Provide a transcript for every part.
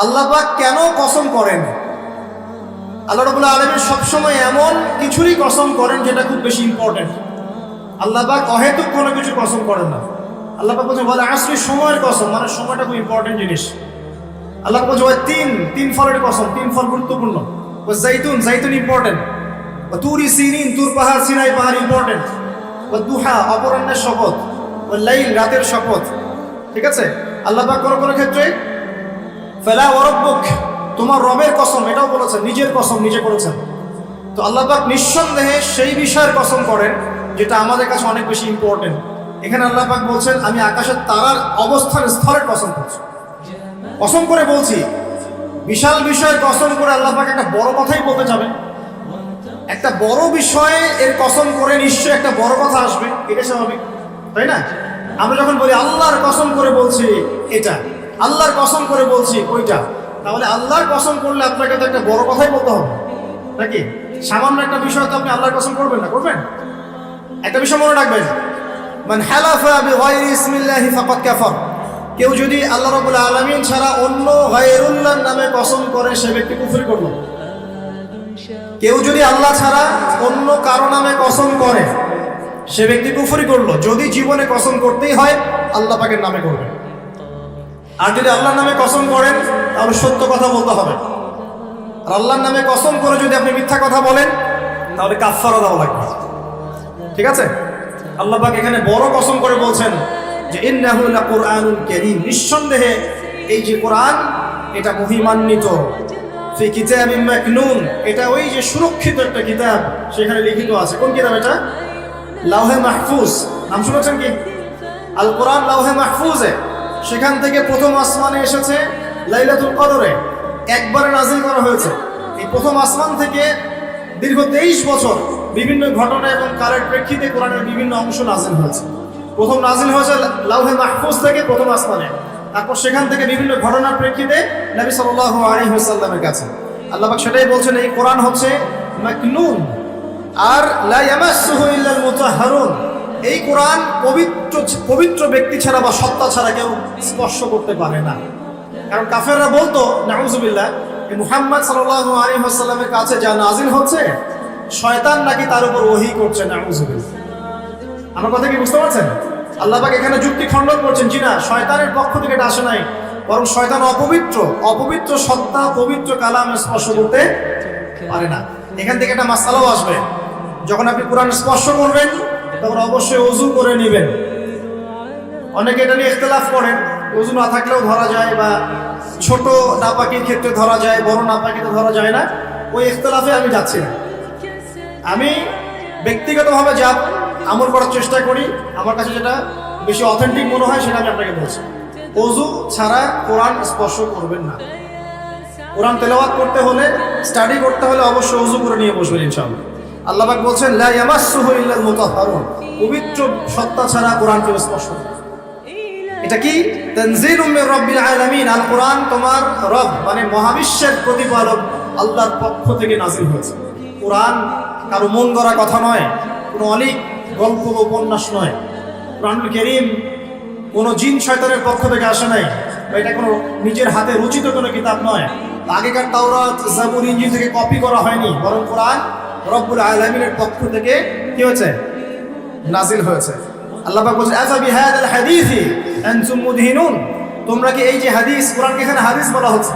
আল্লাহ পাক কেন কসম করেন? আল্লাহ রাব্বুল আলামিন সবসময় এমন কিছুরই কসম করেন যেটা খুব বেশি ইম্পর্টেন্ট। আল্লাহ পাক অহেতুক কোনো কিছু কসম করেন না। আল্লাহ পাক বলছেন ওয়াল আসরি, সময়ের কসম, মানে সময়টা খুব ইম্পর্টেন্ট জিনিস। আল্লাহ পাক বলছেন তিন ফলের কসম, তিন ফল গুরুত্বপূর্ণ। ওয়া জাইতুন, জাইতুন ইম্পর্টেন্ট। ওয়া তুরি সিনিন, তুর পাহাড়, সিনাই পাহাড় ইম্পর্টেন্ট। ওয়া দুহা, অপরাহ্নের শপথ। ওয়া লাইল, রাতের শপথ। ঠিক আছে? আল্লাহ পাক কোনো ক্ষেত্রে ফালা ওয়া রাব্বুক, তোমার রবের কসম, এটাও বলেছেন, নিজের কসম নিজে করেছেন। তো আল্লাহ পাক নিঃসন্দেহে সেই বিষয়ের কসম করেন যেটা আমাদের কাছে অনেক বেশি ইম্পর্টেন্ট। এখানে আল্লাহ পাক বলছেন আমি আকাশের তারার অবস্থান স্থলের কসম করছি, কসম করে বলছি। বিশাল বিষয়ের কসম করে আল্লাহ পাক একটা বড় কথাই বলতে যাবেন। একটা বড় বিষয়ে এর কসম করে নিশ্চয়ই একটা বড় কথা আসবে, এটা স্বাভাবিক, তাই না? আমরা যখন বলি আল্লাহর কসম করে বলছি এটা, আল্লাহর কসম করে বলছি ওইটা, তাহলে আল্লাহর কসম করলে আপনাকে তো একটা বড় কথাই বলতে হবে নাকি? সামান্য একটা বিষয় তো আপনি আল্লাহর কসম করবেন না, করবেন? একটা বিষয় মনে রাখবেন, মান হালাফা বিগাইরি ইসমিল্লাহি ফাকাদ কাফার, কেউ যদি আল্লাহ রাব্বুল আলামিন ছাড়া অন্য গায়রুল্লাহর নামে কসম করে সে ব্যক্তি কুফর করলো। কেউ যদি আল্লাহ ছাড়া অন্য কারো নামে কসম করে সে ব্যক্তি কুফরি করলো। যদি জীবনে কসম করতেই হয় আল্লাহ পাকের নামে করবেন, আর যদি আল্লাহর নামে কসম করেন তাহলে সত্য কথা বলতে হবে। আর আল্লাহর নামে কসম করে যদি আপনি মিথ্যা কথা বলেন তাহলে কাফারা দেওয়া লাগবে। ঠিক আছে? আল্লাহ পাক এখানে বড় কসম করে বলছেন যে ইন্নাহু লাকুরআনুল কারীম, নিঃসন্দেহে এই যে কোরআন এটা মহিমান্বিত। ফি কিতাবিম মাকনুন, এটা ওই যে সুরক্ষিত একটা কিতাব, সেখানে লিখিত আছে। কোন কিতাব এটা? লাওহে মাহফুজ। নাম শুনেছেন কি? আল কোরআন লাওহে মাহফুজে, সেখান থেকে প্রথম আসমানে এসেছে লাইলাতুল কদরে, একবারে নাজিল করা হয়েছে। এই প্রথম আসমান থেকে দীর্ঘ 23 বছর বিভিন্ন ঘটনা এবং কালের প্রেক্ষিতে কোরআনের বিভিন্ন অংশ নাজিল হয়েছে। প্রথম নাজিল হয়েছে লাওহে মাহফুজ থেকে প্রথম আসমানে, তারপর সেখান থেকে বিভিন্ন ঘটনার প্রেক্ষিতে নবী সাল্লাল্লাহু আলাইহি ওয়াসাল্লামের কাছে। আল্লাহ পাক সেটাই বলছেন এই কোরআন হচ্ছে মাকনুন, আর লা ইয়ামাসসুহু ইল্লাল মুতাহহারুন, এই কোরআন পবিত্র ব্যক্তি ছাড়া বা সত্তা ছাড়া কেউ স্পর্শ করতে পারে না। কারণ কাফেররা বলতো নাউযুবিল্লাহ, মুহাম্মদ সাল্লাল্লাহু আলাইহি ওয়াসাল্লামের কাছে যা নাজিল হচ্ছে শয়তান নাকি তার উপর ওহী করছে। নাউযুবিল্লাহ। আমার কথা কি বুঝতে পারছেন? আল্লাহ পাক এখানে যুক্তি খণ্ডন করছেন, জি না, শয়তানের পক্ষ থেকে এটা আসে নাই, বরং শয়তান অপবিত্র সত্তা, পবিত্র কালাম স্পর্শ করতে পারে না। এখান থেকে একটা মাসআলাও আসবে, যখন আপনি কোরআন স্পর্শ করবেন তখন অবশ্যই ওযু করে নেবেন। অনেকে এটা নিয়ে ইখতিলাফ করেন, ওযু না থাকলেও ধরা যায়, বা ছোট নাপাকির ক্ষেত্রে ধরা যায়, বড় নাপাকিতে ধরা যায় না। ওই ইখতিলাফে আমি যাচ্ছি না। আমি ব্যক্তিগতভাবে যা আমল করার চেষ্টা করি, আমার কাছে যেটা বেশি অথেন্টিক মনে হয় সেটা আমি আপনাকে বলছি। ওযু ছাড়া কোরআন স্পর্শ করবেন না। কোরআন তেলাওয়াত করতে হলে, স্টাডি করতে হলে অবশ্যই ওযু করে নিয়ে বসবেন ইনশাআল্লাহ। আল্লাহ পাক বলছেন লা ইয়ামাসসুহু ইল্লাল মুতাহহারুন, পবিত্র সত্তা ছাড়া কোরআন কেউ স্পর্শ করে। এটা কি? তানজিলুম মির রাব্বিল আলামিন, আল কোরআন তোমার রব মানে মহাবিশ্বের প্রতিপালক আল্লাহর পক্ষ থেকে নাযিল হয়েছে। কোরআন কারো মন গড়া কথা নয়, কোনো অলিক গল্প উপন্যাস নয়। কোরআনুল কারীম কোনো জিন শয়তানের পক্ষ থেকে আসে নাই, এটা কোনো নিজের হাতে রচিত কোনো কিতাব নয়। আগেকার তাওরাত, জাবুর, ইনজিল থেকে কপি করা হয়নি, বরং কোরআন রব্বুল আলামিনের পক্ষ থেকে কি হয়েছে? নাজিল হয়েছে। আল্লাহ পাক বলেন আফা বিহাদাল হাদিসি আনতুম মুদহিনুন, তোমরা কি এই যে হাদিস, কোরআনকে এখানে হাদিস বলা হচ্ছে,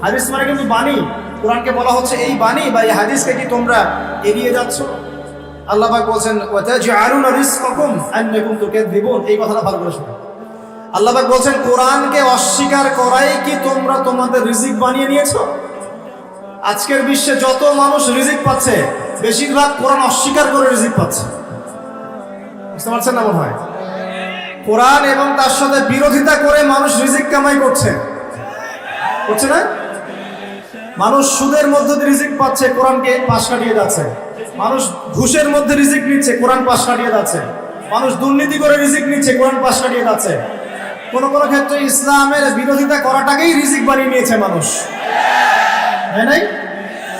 হাদিস মানে কিন্তু বাণী, কোরআনকে বলা হচ্ছে এই বাণী বা এই হাদিসকে কি তোমরা এড়িয়ে যাচ্ছ? আল্লাহ পাক বলেন ওয়া তাজআলুনা রিজকাকুম আন্নাকুম তুকাযযিবুন, এই কথাটা ভালো করে শুনুন। আল্লাহ পাক বলেন কোরআনকে অস্বীকার করাই কি তোমরা তোমাদের রিজিক বানিয়ে নিয়েছো? আজকের বিশ্বে যত মানুষ রিজিক পাচ্ছে বেশিরভাগ কোরআন অস্বীকার করে রিজিক পাচ্ছে। বুঝতে পারছেন না? মনে হয় কোরআন এবং তার সাথে বিরোধিতা করে মানুষ রিজিক কামাই করছে না? মানুষ সুদের মধ্যে দিয়ে রিজিক পাচ্ছে, কোরআনকে পাশ কাটিয়ে যাচ্ছে। মানুষ ঘুষের মধ্যে রিজিক নিচ্ছে, কোরআন পাশ কাটিয়ে যাচ্ছে। মানুষ দুর্নীতি করে রিজিক নিচ্ছে, কোরআন পাশ কাটিয়ে যাচ্ছে। কোনো ক্ষেত্রে ইসলামের বিরোধিতা করাটাকেই রিজিক বানিয়ে নিয়েছে মানুষ, তাই নাই?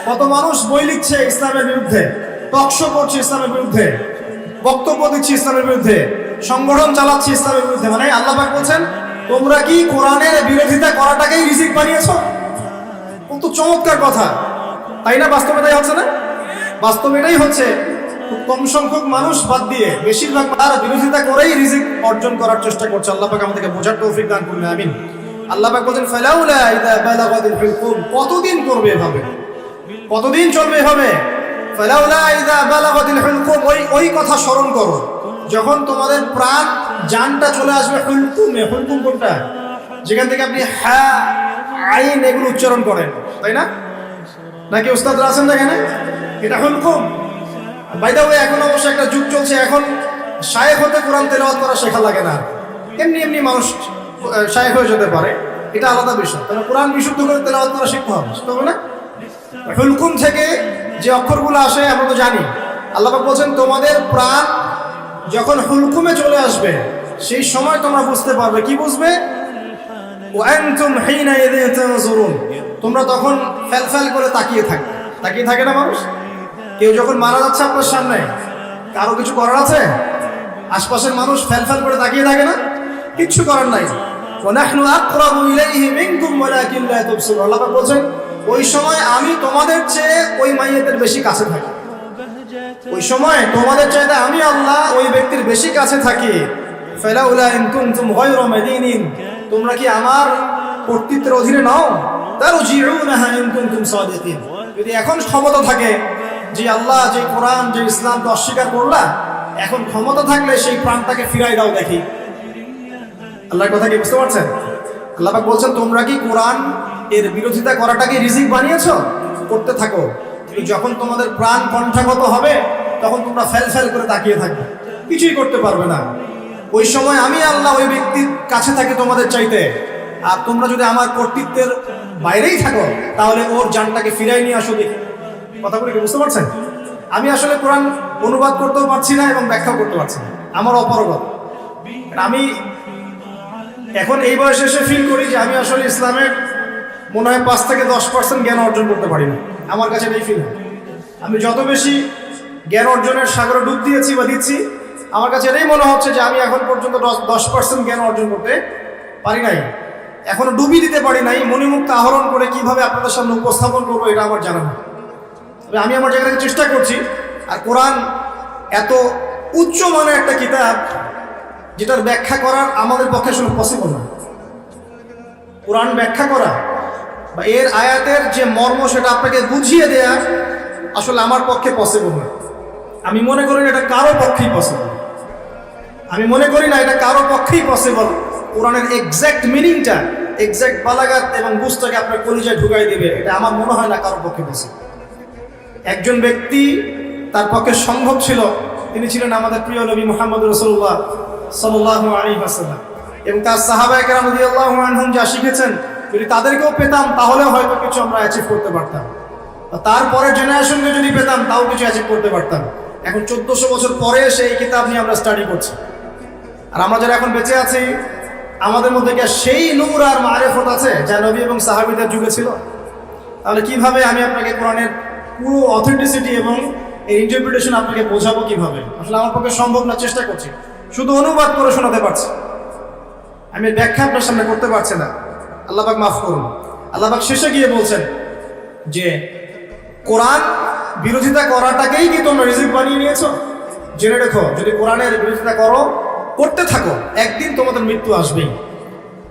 কত মানুষ বই লিখছে ইসলামের বিরুদ্ধে, টকশো করছে ইসলামের বিরুদ্ধে, বক্তব্য দিচ্ছে ইসলামের বিরুদ্ধে, সংগঠন চালাচ্ছে ইসলামের বিরুদ্ধে। মানে আল্লাহ পাক বলছেন তোমরা কি কোরআনের বিরোধিতা করাটাকেই রিজিক বানিয়েছো? কত চমৎকার কথা, তাই না? বাস্তবে তাই হচ্ছে না? বাস্তবে এটাই হচ্ছে। খুব কম সংখ্যক মানুষ বাদ দিয়ে বেশিরভাগ তার বিরোধিতা করেই রিজিক অর্জন করার চেষ্টা করছে। আল্লাহ পাক আমাদেরকে বোঝার তৌফিক দান করুন, আমিন। আল্লাহ পাক বলেন ফালাউলা ইযা বালাগাতিল হুলকুম, কতদিন করবে এভাবে, কতদিন চলবে এভাবে? ফালাউলা ইযা বালাগাতিল হুলকুম, ওই কথা স্মরণ করো যখন তোমাদের প্রাণ জানটা চলে আসবে হুলকুমে। হুলকুম কোনটা? যেখান থেকে আপনি হা আইন এগুলো উচ্চারণ করেন, তাই না? নাকি ওস্তাদরা আছেন এখানে? এটা হুলকুম। বাই দ্য ওয়ে, এখন অবশ্য একটা যুগ চলছে, এখন শায়েখ হতে কোরআন তেলাওয়াত করা শেখা লাগে না, এমনি এমনি মানুষ শায়েখ হয়ে যেতে পারে, এটা আলাদা বিষয়। তবে কোরআন বিশুদ্ধ করে তেলাওয়াত করা শিখতে হবে, শিখতে হবে না? হুলকুম থেকে যে অক্ষরগুলো আসে আমরা তো জানি। আল্লাহ পাক বলছেন তোমাদের প্রাণ যখন হুলকুমে চলে আসবে সেই সময় তোমরা বুঝতে পারবে। কি বুঝবে? ওয়ানতুম হিনাইযিন তানজুরুন, তোমরা তখন ফ্যালফ্যাল করে তাকিয়ে থাকবে। তাকিয়ে থাকে না মানুষ? কেউ যখন মারা যাচ্ছে আপনার সামনে, কারো কিছু করার আছে? আশপাশের মানুষ ফ্যালফ্যাল করে তাকিয়ে থাকে না? কিচ্ছু করার নাই। ওয়ানাহনু আকরাবু ইলাইহি মিনকুম ওয়ালাকিন লা তুবসিরুন, আল্লাহ পাক বলেন ওই সময় আমি তোমাদের চেয়ে ওই মাইয়াতের বেশি কাছে থাকি। ওই সময় তোমাদের চাইতে আমি আল্লাহ ওই ব্যক্তির বেশি কাছে থাকি। ফালাউলা ইন কুনতুম গায়রা মাদিনিন, তোমরা কি আমার কর্তৃত্বের অধীনে নাও? তারজিউনাহা ইন কুনতুম সাদিকিন, যদি এখন ক্ষমতা থাকে যে আল্লাহ যে কোরআন যে ইসলামকে অস্বীকার করলা, এখন ক্ষমতা থাকলে সেই প্রাণটাকে ফিরাই দাও দেখি। আল্লাহর কথা কি বুঝতে পারছেন? আল্লাহ পাক বলছেন তোমরা কি কোরআন এর বিরোধিতা করাটাকে রিজিক বানিয়েছো? করতে থাকো, কিন্তু যখন তোমাদের প্রাণ কণ্ঠাগত হবে তখন তোমরা ফ্যাল করে তাকিয়ে থাকবে, কিছুই করতে পারবে না। ওই সময় আমি আল্লাহ ওই ব্যক্তির কাছে থাকি তোমাদের চাইতে। আর তোমরা যদি আমার কর্তৃত্বের বাইরেই থাকো তাহলে ওর জানটাকে ফিরাই নিয়ে আসো দেখি। কথা বলে কি বুঝতে পারছেন? আমি আসলে কোরআন অনুবাদ করতেও পারছি না এবং ব্যাখ্যাও করতে পারছি না, আমার অপারগতা। আমি এখন এই বয়সে এসে ফিল করি যে আমি আসলে ইসলামের মনে হয় 5 থেকে 10% জ্ঞান অর্জন করতে পারি না। আমার কাছে এই ফিল, আমি যত বেশি জ্ঞান অর্জনের সাগরে ডুব দিয়েছি বা দিচ্ছি, আমার কাছে এটাই মনে হচ্ছে যে আমি এখন পর্যন্ত 10% জ্ঞান অর্জন করতে পারি নাই, এখনো ডুবি দিতে পারি নাই। মণিমুক্ত আহরণ করে কিভাবে আপনাদের সামনে উপস্থাপন করবো এটা আমার জানা না। তবে আমি আমার জায়গা থেকে চেষ্টা করছি। আর কোরআন এত উচ্চ মানের একটা কিতাব যেটার ব্যাখ্যা করার আমাদের পক্ষে আসলে পসিবল না। কোরআন ব্যাখ্যা করা বা এর আয়াতের যে মর্ম সেটা আপনাকে বুঝিয়ে দেয়া আসলে আমার পক্ষে পসিবল না। আমি মনে করি না এটা কারো পক্ষেই পসিবল। আমি মনে করি না এটা কারো পক্ষেই পসিবল। কোরআনের এক্স্যাক্ট মিনিংটা, এক্স্যাক্ট বালাগাত এবং বুঝটাকে আপনার কলিজায় ঢুকাই দিবে, এটা আমার মনে হয় না কারো পক্ষে পসিবল। একজন ব্যক্তি তার পক্ষে সম্ভব ছিল, তিনি ছিলেন আমাদের প্রিয় নবী মুহাম্মদ রাসূলুল্লাহ সাল্লাল্লাহু আলাইহি ওয়াসাল্লাম এবং তার সাহাবায়ে কেরাম রাদিয়াল্লাহু আনহুম যা শিখেছেন যদি তাদেরকেও পেতাম তাহলে হয়তো কিছু আমরা অ্যাচিভ করতে পারতাম। তারপরের জেনারেশনকে যদি পেতাম তাও কিছু অ্যাচিভ করতে পারতাম। এখন 1400 বছর পরে সেই কিতাব নিয়ে আমরা স্টাডি করছি। আর আমরা যারা এখন বেঁচে আছি আমাদের মধ্যে কি সেই নূর আর মারিফত আছে যা নবী এবং সাহাবীদের যুগে ছিল? তাহলে কিভাবে আমি আপনাকে কোরআনের পুরো অথেন্টিসিটি এবং এই ইন্টারপ্রিটেশন আপনাকে বোঝাবো কিভাবে? আসলে আমার পক্ষে সম্ভব না, চেষ্টা করছি, শুধু অনুবাদ করে শোনাতে পারছি, আমি ব্যাখ্যা আপনার সামনে করতে পারছি না। আল্লাহ পাক মাফ করুন। আল্লাহ পাক শেষে গিয়ে বলছেন যে কোরআন বিরোধিতা করাটাকেই কি তোমরা রিজিক বানিয়ে নিয়েছো? জেনে রেখো, যদি কোরআনের বিরোধিতা করতে থাকো একদিন তোমাদের মৃত্যু আসবেই।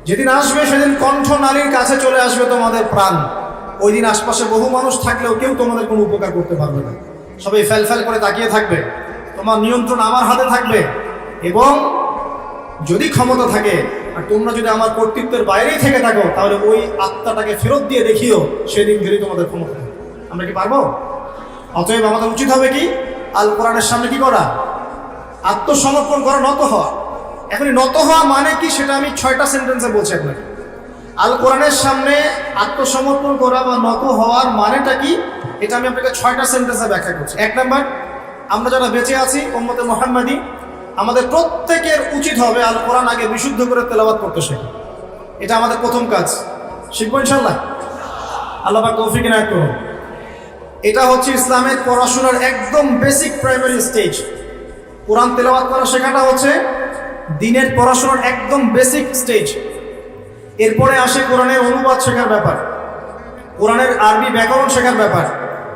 যেদিন আসবে সেদিন কণ্ঠনালীর কাছে চলে আসবে তোমাদের প্রাণ। ওই দিন আশপাশে বহু মানুষ থাকলেও কেউ তোমাদের কোনো উপকার করতে পারবে না, সবাই ফ্যাল করে তাকিয়ে থাকবে। তোমার নিয়ন্ত্রণ আমার হাতে থাকবে এবং যদি ক্ষমতা থাকে আর তোমরা যদি আমার কর্তৃত্বের বাইরেই থেকে থাকো তাহলে ওই আত্মাটাকে ফেরত দিয়ে দেখিও, সেদিন যদি তোমাদের ক্ষমতা থাকে। আমরা কি পারবো? অতএব আমাদের উচিত হবে কি? আল কোরআনের সামনে কি করা? আত্মসমর্পণ করা, নত হওয়া। এখন নত হওয়া মানে কি সেটা আমি 6টা সেন্টেন্সে বলছি আপনাকে। আল কোরআনের সামনে আত্মসমর্পণ করা বা নত হওয়ার মানেটা কি এটা আমি আপনাকে 6টা সেন্টেন্সে ব্যাখ্যা করছি। 1 নাম্বার, আমরা যারা বেঁচে আছি উম্মতে মুহাম্মাদি, আমাদের প্রত্যেকের উচিত হবে আল কোরআন আগে বিশুদ্ধ করে তেলাওয়াত করতে শেখা। এটা আমাদের প্রথম কাজ। শিখবো ইনশাআল্লাহ, আল্লাহ পাক তৌফিক ইনায়াত করুন। এটা হচ্ছে ইসলামের পড়াশোনার একদম বেসিক প্রাইমারি স্টেজ। কোরআন তেলাওয়াত করা শেখাটা হচ্ছে দিনের পড়াশোনার একদম বেসিক স্টেজ। এরপরে আসে কোরআনের অনুবাদ শেখার ব্যাপার, কোরআনের আরবি ব্যাকরণ শেখার ব্যাপার,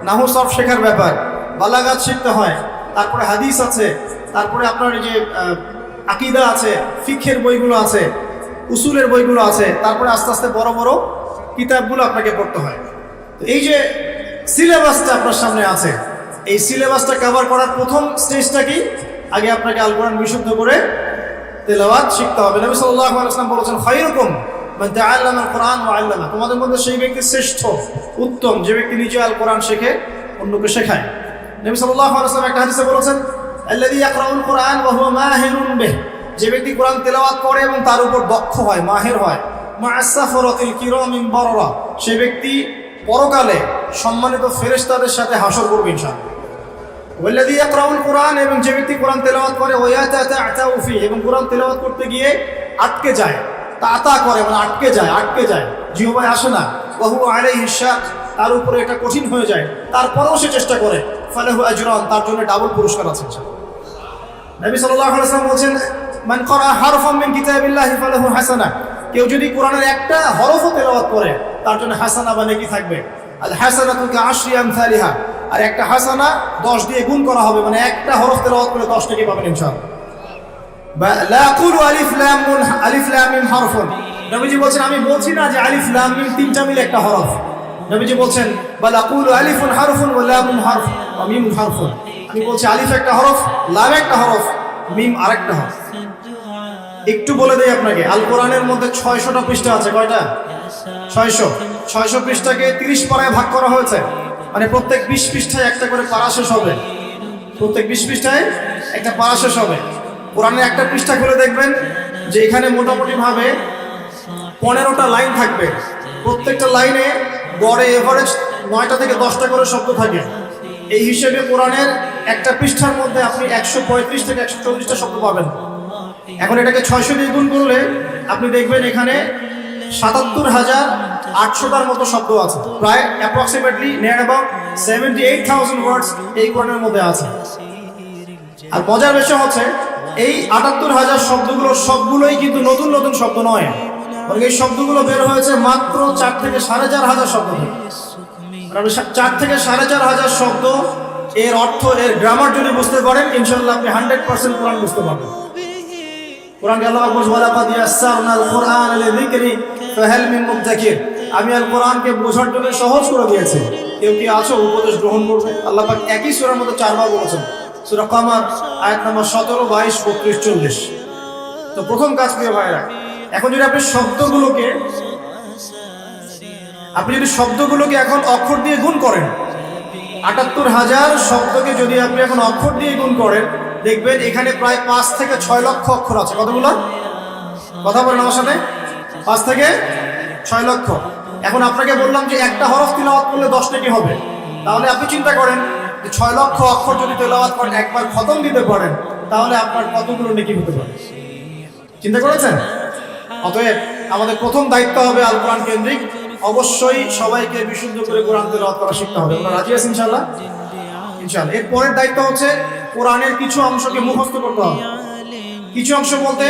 নাহু সরফ শেখার ব্যাপার, বালাগাত শিখতে হয়, তারপরে হাদিস আছে, তারপরে আপনার এই যে আকীদা আছে, ফিকহের বইগুলো আছে, উসুলের বইগুলো আছে, তারপরে আস্তে আস্তে বড় বড় কিতাবগুলো আপনাকে পড়তে হয়। তো এই যে সিলেবাসটা আপনার সামনে আছে, এই সিলেবাসটা কভার করার প্রথম স্টেজটা কি? আগে আপনাকে আল কোরআন বিশুদ্ধ করে তেলাওয়াত শিখতে হবে। নবী সাল্লাল্লাহু আলাইহি ওয়াসাল্লাম বলেছেন, খায়রুকুম মান তাআল্লামা আল কোরআন ওয়া আল্লামা, তোমাদের মধ্যে সেই ব্যক্তি শ্রেষ্ঠ, উত্তম, যে ব্যক্তি নিজে আল কোরআন শেখে অন্যকে শেখায়। নবী সাল্লাল্লাহু আলাইহি ওয়াসাল্লাম একটা হাদিসে বলেছেন, আল্লাযী ইয়াকরাউল কোরআন ওয়া হুয়া মাহিরুন বিহি, যে ব্যক্তি কোরআন তেলাওয়াত করে এবং তার উপর দক্ষ হয়, মাহির হয়, মা'আস সাফরাতিল কিরামিন বাররা, সেই ব্যক্তি পরকালে সম্মানিত ফেরেশতাদের সাথে হাসর করবে ইনশাআল্লাহ। ওয়াল্লাযী ইয়াকরাউল কোরআন, এবং যে ব্যক্তি কোরআন তেলাওয়াত করে, ওয়া ইয়াতাতাউ ফি, এবং কোরআন তেলাওয়াত করতে গিয়ে আটকে যায়, তাতা করে মানে আটকে যায়, জিহ্বায় আসে না, ওয়া হুয়া আলাইহি শাক, তার উপরে এটা কঠিন হয়ে যায়, তারপরেও সে চেষ্টা করে, ফালাহু আজরান, তার জন্য ডাবল পুরস্কার আছে ইনশাআল্লাহ। নবী সাল্লাল্লাহু আলাইহি ওয়াসাল্লাম বলেন, মান ক্বারা হারফাম মিন কিতাবিল্লাহি ফালাহু হাসানাহ, কেউ যদি কোরআনের একটা হরফও তেলাওয়াত করে তার জন্য হাসানা বা নেকি থাকবে। আল হাসানাতু কা'আশরি আমসালিহা, আর একটা হাসানা 10 দিয়ে গুণ করা হবে, মানে একটা হরফ তেলাওয়াত করে 10 নেকি পাবেন ইনশাআল্লাহ। লা আকুলু আলিফ লাম মিম হারফুন, নবীজি বলেন, আমি বলছি না যে আলিফ লাম মিম তিনটা মিলে একটা হরফ। নবীজি বলেন, বাল আকুলু আলিফুন হারফুন ওয়া লামুন হারফ ওয়া মিমুন হারফুন, আমি বলছি আলিফ একটা হরফ, লাম একটা হরফ, মিম আরেকটা হরফ। একটু বলে দেই আপনাকে, আল কোরআনের মধ্যে 600টা পৃষ্ঠা আছে। কয়টা? 600 পৃষ্ঠাকে 30 পারায় ভাগ করা হয়েছে, মানে প্রত্যেক 20 পৃষ্ঠায় একটা করে পারা শেষ হবে, প্রত্যেক 20 পৃষ্ঠায় একটা পারা শেষ হবে। কোরআনের একটা পৃষ্ঠা খুলে দেখবেন যে এখানে মোটামুটি ভাবে 15টা লাইন থাকবে, প্রত্যেকটা লাইনে গড়ে এভারেজ 9টা থেকে 10টা করে শব্দ থাকে। এই হিসেবে কোরআনের একটা পৃষ্ঠার মধ্যে আপনি 135 থেকে 140টা শব্দ পাবেন। এখন এটাকে 600 দিয়ে গুণ করলে আপনি দেখবেন এখানে 77,800টার মতো শব্দ আছে, প্রায় অ্যাপ্রক্সিমেটলি নিয়ার অ্যাবাউট 78,000 ওয়ার্ডস এই কোরআনের মধ্যে আছে। আর মজার বিষয় হচ্ছে এই 78,000 শব্দগুলো সবগুলোই কিন্তু নতুন নতুন শব্দ নয়, বরং এই শব্দগুলো বের হয়েছে মাত্র 4 থেকে 4,500 শব্দ থেকে। 4 থেকে 4,500 শব্দ, এর অর্থ, এর গ্রামার যদি বুঝতে পারেন, ইনশাআল্লাহ আপনি 100% কোরআন বুঝতে পারবেন। কোরআনকে আল্লাহ বলেন, ওয়ালাকাদ ইয়াসসারনাল কুরআন লিযিকরি ফাহাল মিন মুদ্দাকির, আমি আল কোরআনকে বোঝার জন্য সহজ করে দিয়েছি, কেউ কি আছো উপদেশ গ্রহণ করবে? আল্লাহ পাক একই সূরার মধ্যে 4 বার বলেছেন, সূরা কমার আয়াত নম্বর 17, 22, 32, 40। তো প্রথম কাজ প্রিয় ভাইরা, এখন যদি আপনি শব্দগুলোকে এখন অক্ষর দিয়ে গুণ করেন, 78,000 শব্দকে যদি আপনি এখন অক্ষর দিয়ে গুণ করেন, দেখবেন এখানে প্রায় 5 থেকে 6 লক্ষ অক্ষর আছে। কতগুলো? কথা বলেন আমার সাথে, 5 থেকে 6 লক্ষ। এখন আপনাকে বললাম যে একটা হরফ তিলাওয়াত করলে 10 নেকি হবে, তাহলে আপনি চিন্তা করেন যে 6 লক্ষ অক্ষর যদি তেলাওয়াত করেন, একবার খতম দিতে পারেন, তাহলে আপনার কতগুলো নেকি হতে পারে? চিন্তা করেছেন? অতএব আমাদের প্রথম দায়িত্ব হবে আল কোরআন কেন্দ্রিক, অবশ্যই সবাইকে বিশুদ্ধ করে কোরআন তেলাওয়াত করা শিখতে হবে। আমরা রাজি আছি ইনশাআল্লাহ? ইনশাআল্লাহ। এর পরের দায়িত্ব হচ্ছে কোরআনের কিছু অংশকে মুখস্থ করতে হবে। কিছু অংশ বলতে,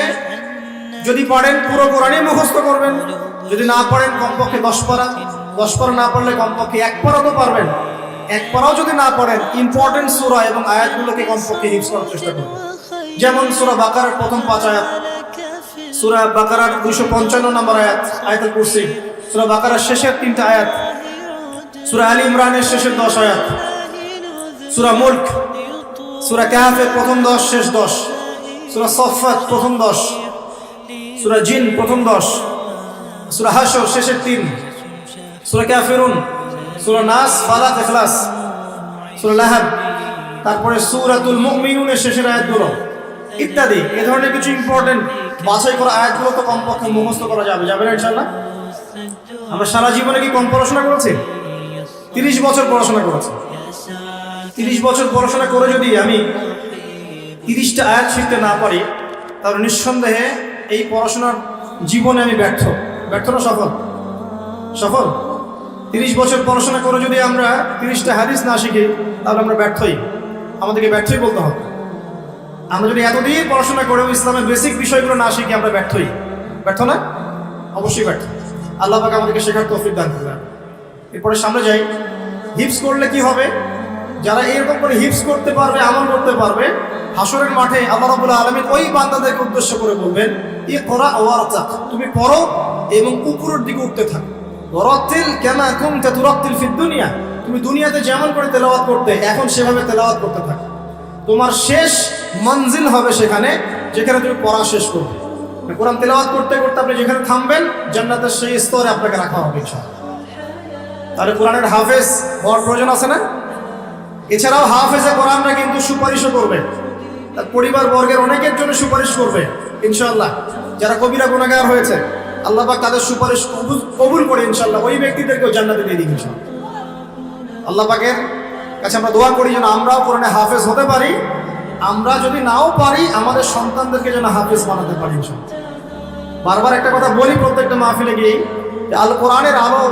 যদি পারেন পুরো কোরআনই মুখস্থ করবেন, যদি না পারেন কমপক্ষে 10 পারা, 10 পারা না পারলে কমপক্ষে 1 পারা তো পারবেন। 1 পারাও যদি না পারেন, ইম্পর্টেন্ট সূরা এবং আয়াতগুলোকে কমপক্ষে হিফজ করার চেষ্টা করবেন। যেমন সূরা বাকারার প্রথম 5 আয়াত, সূরা বাকারার 255 নম্বর আয়াত, আয়াতুল কুরসি, সূরা বাকারার শেষের 3টা আয়াত, সূরা আলী ইমরানের শেষের 10 আয়াত, সূরা মুলক, সূরা কাহফের প্রথম 10 শেষ 10, সূরা সফফাত প্রথম 10, সূরা জিন প্রথম 10, সূরা হাশর শেষের 3, সূরা কাফিরুন, সূরা নাস, ফালাক, ইখলাস, সূরা লাহাব, তারপরে সূরাতুল মুমিনুনের শেষের আয়াতগুলো ইত্যাদি। এই ধরনের কিছু ইম্পর্টেন্ট বাছাই করা আয়াতগুলো তো কমপক্ষে মুখস্থ করা যাবে না ইনশাআল্লাহ? আমরা সারা জীবনে কি কম পড়াশোনা করেছি? 30 বছর পড়াশোনা করেছি। 30 বছর পড়াশোনা করে যদি আমি 30টা আয়াত শিখতে না পারি, তাহলে নিঃসন্দেহে এই পড়াশোনার জীবনে আমি ব্যর্থ না সফল? 30 বছর পড়াশোনা করে যদি আমরা 30টা হাদিস না শিখি, তাহলে আমরা ব্যর্থই, আমাদেরকে ব্যর্থই বলতে হবে। আমরা যদি এতদিন পড়াশোনা করেও ইসলামের বেসিক বিষয়গুলো না শিখি, আমরা ব্যর্থ না? অবশ্যই ব্যর্থ। আল্লাহ পাক আমাদেরকে শেখার তৌফিক দান করবেন। এরপরে সামনে যাই। হিফজ করলে কি হবে? যারা এরকম করে হিফজ করতে পারবে, আমল করতে পারবে, হাসরের মাঠে আল্লাহ রাব্বুল আলামিন ওই বান্দাদেরকে উদ্দেশ্য করে বলবেন, ইকরা ওয়ারতাক, তুমি পড়ো এবং উপরের দিকে উঠতে থাকো। ওয়ারাতিল কামা কুনতা তুরাতিল ফিদ দুনিয়া, তুমি দুনিয়াতে যেমন করে তেলাওয়াত করতে এখন সেভাবে তেলাওয়াত করতে থাকো। তোমার শেষ মঞ্জিল হবে সেখানে যেখানে তুমি পড়া শেষ করবে। কোরআন তেলাওয়াত করতে করতে আপনি যেখানে থামবেন জান্নাতের সেই স্তরে আপনাকে রাখা হবে ইনশাআল্লাহ। তাহলে কোরআনের হাফেজ হওয়ার প্রয়োজন আছে না? এছাড়াও হাফেজে কোরআনরা কিন্তু সুপারিশও করবে, তার পরিবার বর্গের অনেকের জন্য সুপারিশ করবে ইনশাআল্লাহ। যারা কবিরা গুনাহগার হয়েছে আল্লাহ পাক তাদের সুপারিশ কবুল করে ইনশাআল্লাহ ওই ব্যক্তিদেরকেও জান্নাতে দিয়ে দিবেন ইনশাআল্লাহ। আল্লাহ পাকের কাছে আমরা দোয়া করি যেন আমরাও কোরআনে হাফেজ হতে পারি, আমরা যদি নাও পারি আমাদের সন্তানদেরকে যেন হাফেজ বানাতে পারি ইনশাআল্লাহ। বারবার একটা কথা বলি প্রত্যেকটা মাহফিলে গিয়ে, যে আল কোরআনের আলো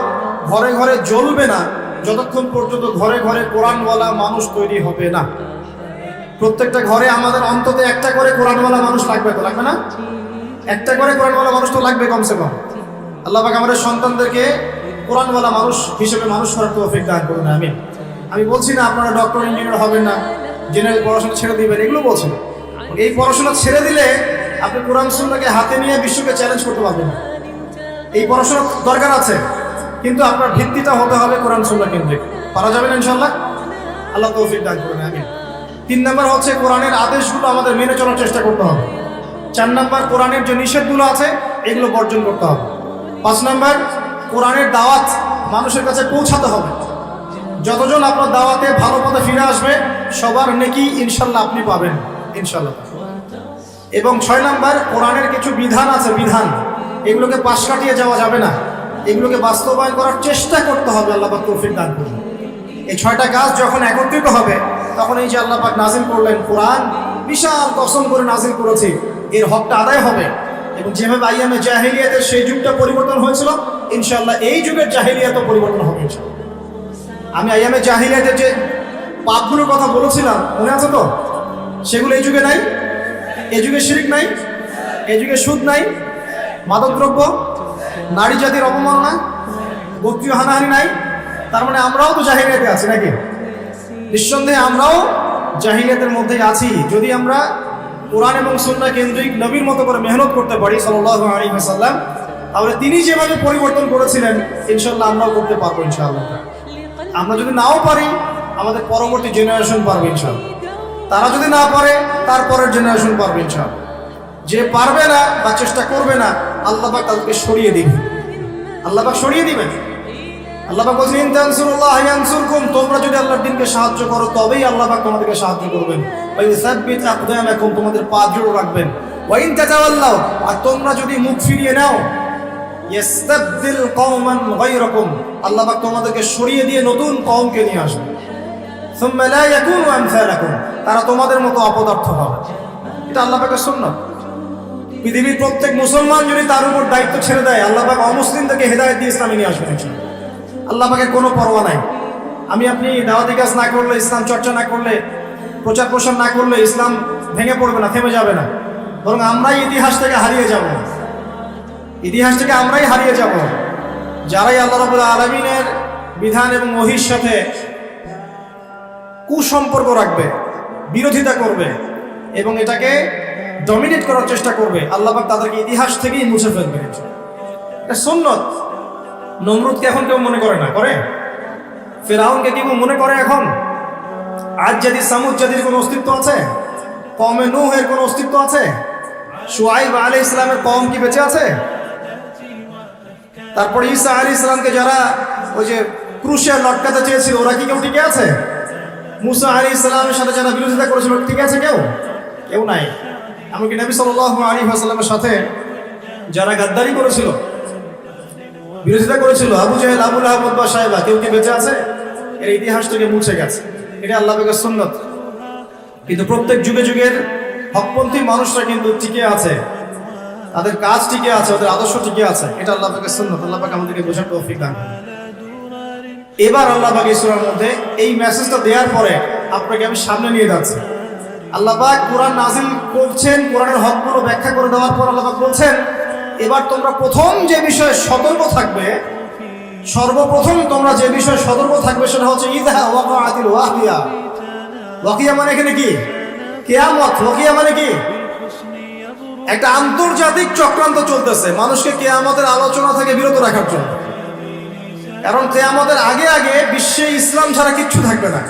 ঘরে ঘরে জ্বলবে না যতক্ষণ পর্যন্ত ঘরে ঘরে কোরআনওয়ালা মানুষ তৈরি হবে না। প্রত্যেকটা ঘরে আমাদের অন্তত একটা করে কোরআনওয়ালা মানুষ লাগবে, তো লাগবে না? একটা করে কোরআনওয়ালা মানুষ তো লাগবে কমসে কম। আল্লাহ পাক আমাদের সন্তানদেরকে কোরআনওয়ালা মানুষ হিসেবে মানুষ করার তৌফিক দান করুন, আমিন। আমি বলছি না আপনারা ডক্টর ইঞ্জিনিয়ার হবেন না, জেনারেল পড়াশোনা ছেড়ে দিবেন, এগুলো বলছি না। এই পড়াশোনা ছেড়ে দিলে আপনি কোরআন সুন্নাহকে হাতে নিয়ে বিশ্বকে চ্যালেঞ্জ করতে পারবেন না। এই পড়াশোনা দরকার আছে, কিন্তু আপনার ভিত্তিটা হতে হবে কোরআন সুন্নাহ কেন্দ্রিক। পারা যাবে না ইনশাআল্লাহ? আল্লাহ তৌফিক দান করুন, আমিন। 3 নম্বর হচ্ছে কোরআনের আদেশগুলো আমাদের মেনে চলার চেষ্টা করতে হবে। 4 নম্বর কোরআনের যে নিষেধগুলো আছে এগুলো বর্জন করতে হবে। 5 নম্বর কোরআনের দাওয়াত মানুষের কাছে পৌঁছাতে হবে। যতজন আপনার দাওয়াতে ভালো পথে ফিরে আসবে সবার নেকি ইনশাআল্লাহ আপনি পাবেন ইনশাআল্লাহ। এবং 6 নম্বর কোরআনের কিছু বিধান আছে, বিধান এগুলোকে পাশ কাটিয়ে যাওয়া যাবে না, এগুলোকে বাস্তবায়ন করার চেষ্টা করতে হবে। আল্লাহ পাক তৌফিক দান করুন। এই 6টা কাজ যখন একত্রিত হবে তখন এই যে আল্লাহ পাক নাজিল করলেন কোরআন, বিশাল কসম করে নাজিল করেছি, এর হকটা আদায় হবে। এবং যেভাবে আইয়ামে জাহেলিয়াতের সেই যুগটা পরিবর্তন হয়েছিল ইনশাআল্লাহ এই যুগের জাহেলিয়াতও পরিবর্তন হবে ইনশাআল্লাহ। আমি আইয়ামে জাহেলিয়াতের যে পাপগুলোর কথা বলেছিলাম মনে আছে তো? সেগুলো এই যুগে নাই। এই যুগে শিরক নাই, এই যুগে সুদ নাই, মাদকদ্রব্য, নারী জাতির অবমাননা, গোত্রীয় হানাহানি নাই। তার মানে আমরাও তো জাহিলিয়াতে আছি নাকি? নিঃসন্দেহে আমরাও জাহিলিয়াতের মধ্যেই আছি। যদি আমরা কোরআন এবং সুন্নাহ কেন্দ্রিক নবীর মতো করে মেহনত করতে পারি সাল্লাল্লাহু আলাইহি ওয়াসাল্লাম, তাহলে তিনি যেভাবে পরিবর্তন করেছিলেন ইনশাআল্লাহ আমরাও করতে পারবো ইনশাআল্লাহ। আমরা যদি নাও পারি আমাদের পরবর্তী জেনারেশন পারবে ইনশাআল্লাহ। তারা যদি না পারে তারপরের জেনারেশন পারবে ইনশাআল্লাহ। যে পারবে না বা চেষ্টা করবে না আল্লাহ পাক তাদেরকে সরিয়ে দিবেন, আল্লাহ পাক সরিয়ে দিবেন। আল্লাহ পাক বলেন, ইন তানসুরুল্লাহ ইয়ানসুরকুম, তোমরা যদি আল্লাহর দ্বীনকে সাহায্য করো তবেই আল্লাহ পাক তোমাদেরকে সাহায্য করবেন। ওয়া ইউসাব্বিত আকদামাকুম, তোমাদের পা জোড়ো রাখবেন। ওয়া ইন তাতাওয়াল্লাউ, আর তোমরা যদি মুখ ফিরিয়ে নাও, ইস্তাবদিল কওমান গায়রাকুম, আল্লাহ পাক তোমাদেরকে সরিয়ে দিয়ে নতুন কওমকে নিয়ে আসবেন। সুম্মা লা ইয়াকুনু আমসালাকুম, তারা তোমাদের মতো অপদার্থ হবে। এটা আল্লাহ পাকের সুন্নাত। পৃথিবীর প্রত্যেক মুসলমান যদি তার উপর দায়িত্ব ছেড়ে দেয় আল্লাহ পাক অমুসলিমদেরকে হেদায়েত দিয়ে ইসলামে নিয়ে আসবেন ইনশাআল্লাহ। আল্লাহ পাকের কোনো পরোয়া নাই। আমি আপনি দাওয়াতি কাজ না করলে, ইসলাম চর্চা না করলে, প্রচার প্রসার না করলে ইসলাম ভেঙে পড়বে না, থেমে যাবে না, বরং আমরাই ইতিহাস থেকে হারিয়ে যাব। ইতিহাস থেকে আমরাই হারিয়ে যাব। যারাই আল্লাহ রাব্বুল আলামিনের বিধান এবং ওহীর সাথে কুসম্পর্ক রাখবে, বিরোধিতা করবে এবং এটাকে ডমিনেট করার চেষ্টা করবে, আল্লাহ পাক তাদেরকে ইতিহাস থেকেই মুছে ফেলবে। এটা সুন্নত। নমরুদকে এখন কেউ মনে করে না, করে? ফিরআউনকে কেউ মনে করে এখন? আজ জাতি সামুদ জাতির কোনো অস্তিত্ব আছে? কওমে নূহের কোনো অস্তিত্ব আছে? শুআইব আলাইহিস সালামের কওম কি বেঁচে আছে? তারপরে ঈসা আলাইহিস সালামকে যারা ওই যে ক্রুশে লটকাতে চেয়েছিল ওরা কি কেউ টিকে আছে? মুসা আলাইহিস সালামের সাথে যারা বিরোধিতা করেছিল টিকে আছে কেউ? কেউ নাই। এমনকি নবী সাল্লাল্লাহু আলাইহি ওয়াসাল্লামের সাথে যারা গাদ্দারি করেছিল, বিরোধিতা করেছিল, আবু জাহেল, আবু লাহাব, উতবা, শায়বা, কেউ কি বেঁচে আছে? এর ইতিহাস থেকে মুছে গেছে। এটা আল্লাহ পাকের সুন্নাত। কিন্তু প্রত্যেক যুগে যুগের হকপন্থী মানুষরা কিন্তু টিকে আছে, তাদের কাজ টিকে আছে, ওদের আদর্শ টিকে আছে। এটা আল্লাহ পাকের সুন্নাত। আল্লাহ পাক আমাদেরকে বোঝার তৌফিক দান করুন। এবার আল্লাহ পাক এই সূরার মধ্যে এই মেসেজটা দেওয়ার পরে আপনাকে আমি সামনে নিয়ে যাচ্ছি। আল্লাহ পাক কোরআন নাজিল করছেন, কোরআনের হকগুলো ব্যাখ্যা করে দেওয়ার পর আল্লাহ পাক বলছেন এবার তোমরা প্রথম যে বিষয়ে সতর্ক থাকবে, সর্বপ্রথম তোমরা যে বিষয়ে সতর্ক থাকবে সেটা হচ্ছে ইযা ওয়াকাআতিল ওয়াকিয়া। ওয়াকিয়া মানে এখানে কি? কিয়ামত। ওয়াকিয়া মানে কি? একটা আন্তর্জাতিক চক্রান্ত চলতেছে মানুষকে কিয়ামতের আলোচনা থেকে বিরত রাখার জন্য। কারণ কিয়ামতের আগে আগে বিশ্বে ইসলাম ছাড়া কিচ্ছু থাকবে না।